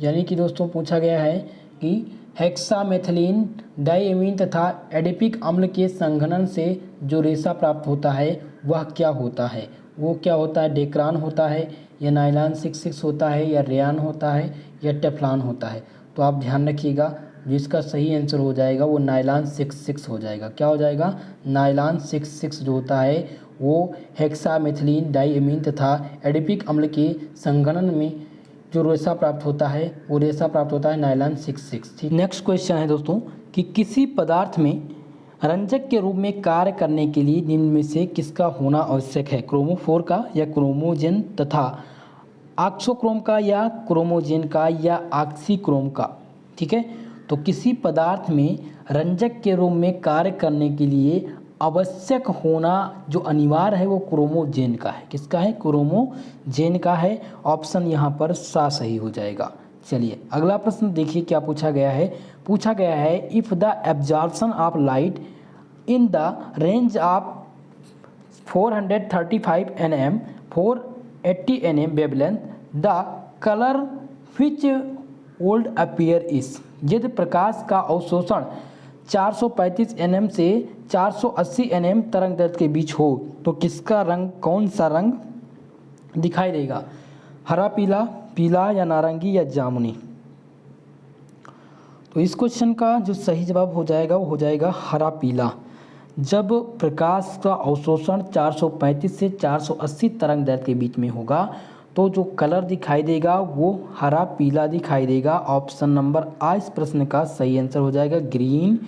यानी कि दोस्तों पूछा गया है कि हेक्सामेथिलीन डाइएमीन तथा एडिपिक अम्ल के संघनन से जो रेशा प्राप्त होता है वह क्या होता है। वो क्या होता है, डेक्रान होता है या नायलॉन 66 होता है या रेयान होता है या टेफ्लॉन होता है। तो आप ध्यान रखिएगा जिसका सही आंसर हो जाएगा वो नायलॉन 66 हो जाएगा। क्या हो जाएगा, नायलॉन 66 जो होता है वो हेक्सामेथिलीन डाइएमीन तथा एडिपिक अम्ल के संघनन में जो रेशा प्राप्त होता है वो रेशा प्राप्त होता है नायलॉन 66। ठीक, नेक्स्ट क्वेश्चन है दोस्तों कि किसी पदार्थ में रंजक के रूप में कार्य करने के लिए निम्न में से किसका होना आवश्यक है, क्रोमोफोर का या क्रोमोजेन तथा ऑक्सोक्रोम का या क्रोमोजेन का या ऑक्सीक्रोम का। ठीक है, तो किसी पदार्थ में रंजक के रूप में कार्य करने के लिए आवश्यक होना जो अनिवार्य है वो क्रोमोजेन का है। किसका है? क्रोमोजेन का है। ऑप्शन यहाँ पर सा सही हो जाएगा। चलिए अगला प्रश्न देखिए क्या पूछा गया है। पूछा गया है if the absorption of light in the range of 435 nm 480 nm wavelength the colour which would appear is. यदि प्रकाश का अवशोषण 435 nm से 480 nm तरंग दैर्ध्य के बीच हो तो किसका रंग, कौन सा रंग दिखाई देगा? हरा, पीला, पीला या नारंगी या जामुनी? तो इस क्वेश्चन का जो सही जवाब हो जाएगा वो हो जाएगा हरा पीला। जब प्रकाश का अवशोषण 435 से 480 तरंग दैर्ध्य के बीच में होगा तो जो कलर दिखाई देगा वो हरा पीला दिखाई देगा। ऑप्शन नंबर आ इस प्रश्न का सही आंसर हो जाएगा ग्रीन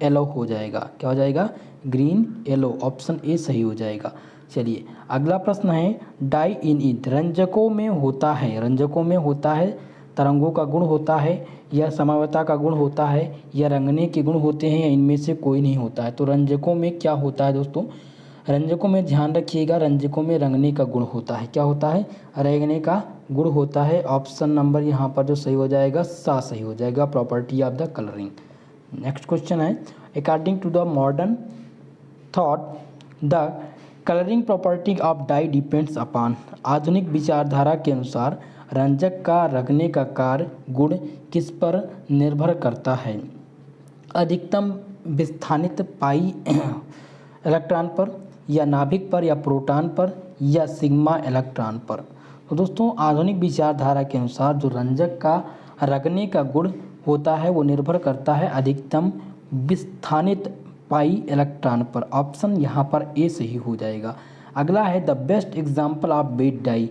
येलो हो जाएगा। क्या हो जाएगा? Green yellow. ऑप्शन ए सही हो जाएगा। चलिए अगला प्रश्न है डाई इन इट रंजकों में होता है, रंजकों में होता है, तरंगों का गुण होता है या समावता का गुण होता है या रंगने के गुण होते हैं या इनमें से कोई नहीं होता है। तो रंजकों में क्या होता है दोस्तों? रंजकों में ध्यान रखिएगा, रंजकों में रंगने का गुण होता है। क्या होता है? रंगने का गुण होता है। ऑप्शन नंबर यहाँ पर जो सही हो जाएगा सा सही हो जाएगा, property of the colouring. Next question है according to the modern thought the colouring property of dye depends upon. आधुनिक विचारधारा के अनुसार रंजक का रंगने का कार्य गुण किस पर निर्भर करता है? अधिकतम विस्थानित पाई इलेक्ट्रॉन पर या नाभिक पर या प्रोटॉन पर या सिग्मा इलेक्ट्रॉन पर? तो दोस्तों आधुनिक विचारधारा के अनुसार जो रंजक का रंगने का गुण होता है वो निर्भर करता है अधिकतम विस्थानित पाई इलेक्ट्रॉन पर। ऑप्शन यहाँ पर ए सही हो जाएगा। अगला है the best example of vat dye.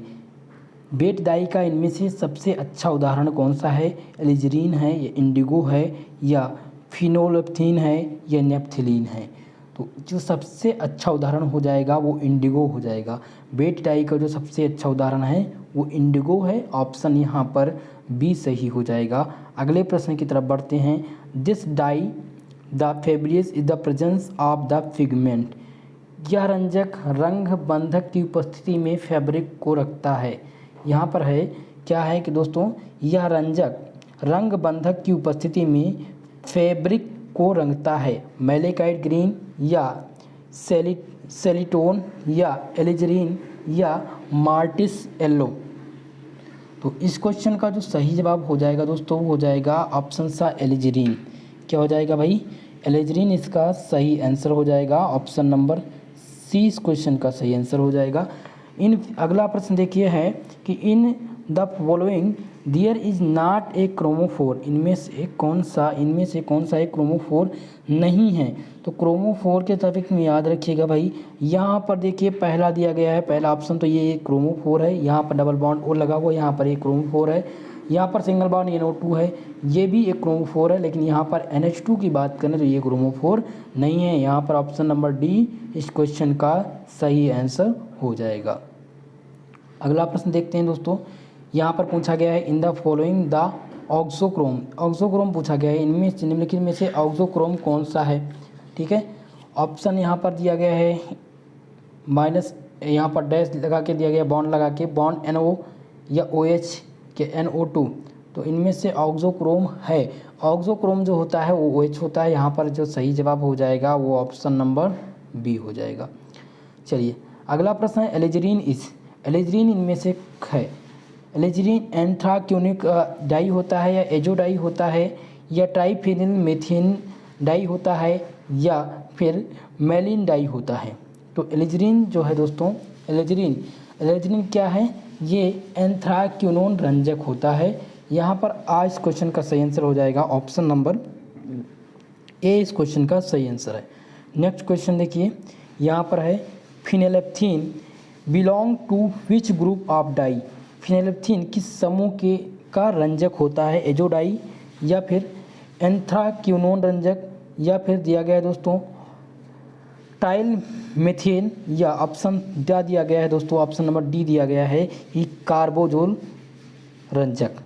Vat dye का इनमें से सबसे अच्छा उदाहरण कौन सा है? एलिजरीन है या इंडिगो है या फिनोलेप्थीन है या नेप्थिलीन है? तो जो सबसे अच्छा उदाहरण हो जाएगा वो इंडिगो हो जाएगा। बेट डाई का जो सबसे अच्छा उदाहरण है वो इंडिगो है। ऑप्शन यहाँ पर बी सही हो जाएगा। अगले प्रश्न की तरफ बढ़ते हैं। This dye the fibres is the presence of the pigment. यह रंजक रंग बंधक की उपस्थिति में फैब्रिक को रखता है। यहाँ पर है क्या है कि दोस्तों यह रंजक रंग बंधक की उपस्थिति में फैब्रिक को रंगता है। मैलेकाइट ग्रीन या सेलिटोन या एलिजरीन या मार्टिस येलो? तो इस क्वेश्चन का जो सही जवाब हो जाएगा दोस्तों वो हो जाएगा ऑप्शन सा एलिजरीन। क्या हो जाएगा भाई? एलिजरीन इसका सही आंसर हो जाएगा। ऑप्शन नंबर सी इस क्वेश्चन का सही आंसर हो जाएगा। अगला प्रश्न देखिए है कि in the following there is not a chromophore. इनमें से कौन सा एक क्रोमोफोर नहीं है? तो क्रोमोफोर के टॉपिक में याद रखिएगा भाई। यहाँ पर देखिए पहला दिया गया है, पहला ऑप्शन तो ये एक क्रोमोफोर है। यहाँ पर डबल बॉन्ड ओ लगा हुआ, यहाँ पर एक क्रोमोफोर है। यहाँ पर सिंगल बॉन्ड NO2 है, ये भी एक क्रोमोफोर है। लेकिन यहाँ पर NH2 की बात करें तो ये क्रोमोफोर नहीं है। यहाँ पर ऑप्शन नंबर डी इस क्वेश्चन का सही आंसर हो जाएगा। अगला प्रश्न देखते हैं दोस्तों। यहाँ पर पूछा गया है in the following the auxochrome. Auxochrome पूछा गया है, इनमें निम्नलिखित में से ऑक्सोक्रोम कौन सा है? ठीक है, ऑप्शन यहाँ पर दिया गया है माइनस, यहाँ पर डैश लगा के दिया गया, बॉन्ड लगा के, बॉन्ड NO या OH के NO2। तो इनमें से ऑक्सोक्रोम है। ऑक्सोक्रोम जो होता है वो OH होता है। यहाँ पर जो सही जवाब हो जाएगा वो ऑप्शन नंबर बी हो जाएगा। चलिए अगला प्रश्न है एलिजरीन इज। एलिजरीन इनमें से है। एलिजरीन एंथ्राक्योनिक डाई होता है या एजो डाई होता है या ट्राइफेनिल मेथिन डाई होता है या फिर मेलिन डाई होता है? तो एलिजरीन जो है दोस्तों, एलिजरीन क्या है? ये एंथ्राक्योनोन रंजक होता है। यहाँ पर आज इस क्वेश्चन का सही आंसर हो जाएगा ऑप्शन नंबर ए इस क्वेश्चन का सही आंसर है। नेक्स्ट क्वेश्चन देखिए, यहाँ पर है phenolphthalein belong to which group of dye. Phenolphthalein किस समूह के का रंजक होता है? एजो डाई या फिर एंथ्राक्योनोन रंजक या फिर दिया गया है दोस्तों टाइल मेथेन या ऑप्शन क्या दिया गया है दोस्तों? ऑप्शन नंबर डी दिया गया है कि कार्बोजोल रंजक।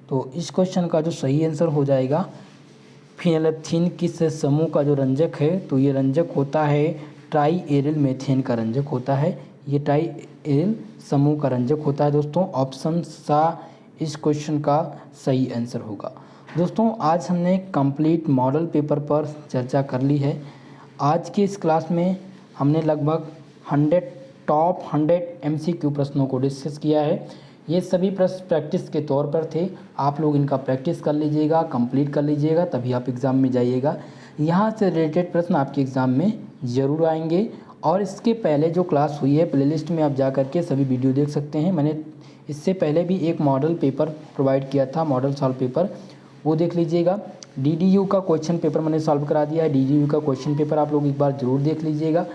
तो इस क्वेश्चन का जो सही आंसर हो जाएगा फिनेलेप्थीन किस समूह का जो रंजक है? तो ये रंजक होता है ट्राई एरिल मेथेन का रंजक होता है। ये ट्राई एरिल समूह का रंजक होता है दोस्तों। ऑप्शन सा इस क्वेश्चन का सही आंसर होगा। दोस्तों आज हमने कंप्लीट मॉडल पेपर पर चर्चा कर ली है। आज की इस क्लास में हमने लगभग 100 MCQ प्रश्नों को डिस्कस किया है। ये सभी प्रश्न प्रैक्टिस के तौर पर थे। आप लोग इनका प्रैक्टिस कर लीजिएगा, कंप्लीट कर लीजिएगा, तभी आप एग्ज़ाम में जाइएगा। यहाँ से रिलेटेड प्रश्न आपके एग्ज़ाम में ज़रूर आएंगे। और इसके पहले जो क्लास हुई है प्लेलिस्ट में आप जा करके सभी वीडियो देख सकते हैं। मैंने इससे पहले भी एक मॉडल पेपर प्रोवाइड किया था, मॉडल सॉल्व पेपर, वो देख लीजिएगा। DDU का क्वेश्चन पेपर मैंने सॉल्व करा दिया है। DDU का क्वेश्चन पेपर आप लोग एक बार ज़रूर देख लीजिएगा,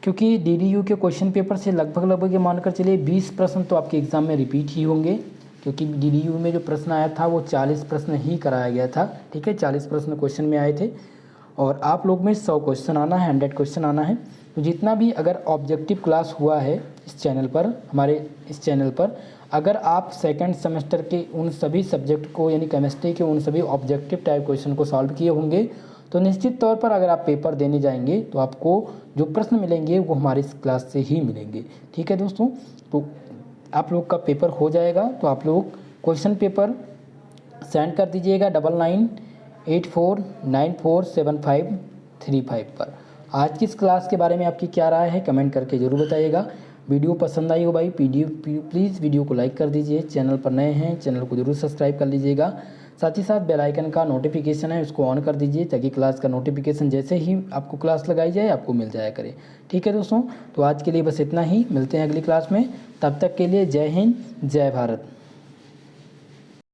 क्योंकि DDU के क्वेश्चन पेपर से लगभग ये मानकर चलिए 20 प्रश्न तो आपके एग्ज़ाम में रिपीट ही होंगे, क्योंकि DDU में जो प्रश्न आया था वो 40 प्रश्न ही कराया गया था। ठीक है, 40 प्रश्न क्वेश्चन में आए थे और आप लोग में 100 क्वेश्चन आना है, 100 क्वेश्चन आना है। तो जितना भी अगर ऑब्जेक्टिव क्लास हुआ है इस चैनल पर, हमारे इस चैनल पर, अगर आप सेकंड सेमेस्टर के उन सभी सब्जेक्ट को यानी केमिस्ट्री के उन सभी ऑब्जेक्टिव टाइप क्वेश्चन को सॉल्व किए होंगे तो निश्चित तौर पर अगर आप पेपर देने जाएंगे तो आपको जो प्रश्न मिलेंगे वो हमारी इस क्लास से ही मिलेंगे। ठीक है दोस्तों, तो आप लोग का पेपर हो जाएगा तो आप लोग क्वेश्चन पेपर सेंड कर दीजिएगा 9984947535 पर। आज की इस क्लास के बारे में आपकी क्या राय है कमेंट करके ज़रूर बताइएगा। वीडियो पसंद आई हो भाई प्लीज़ वीडियो को लाइक कर दीजिए। चैनल पर नए हैं चैनल को ज़रूर सब्सक्राइब कर लीजिएगा। साथ ही साथ बेल आइकन का नोटिफिकेशन है उसको ऑन कर दीजिए, ताकि क्लास का नोटिफिकेशन जैसे ही आपको क्लास लगाई जाए आपको मिल जाया करे। ठीक है दोस्तों, तो आज के लिए बस इतना ही, मिलते हैं अगली क्लास में। तब तक के लिए जय हिंद जय भारत।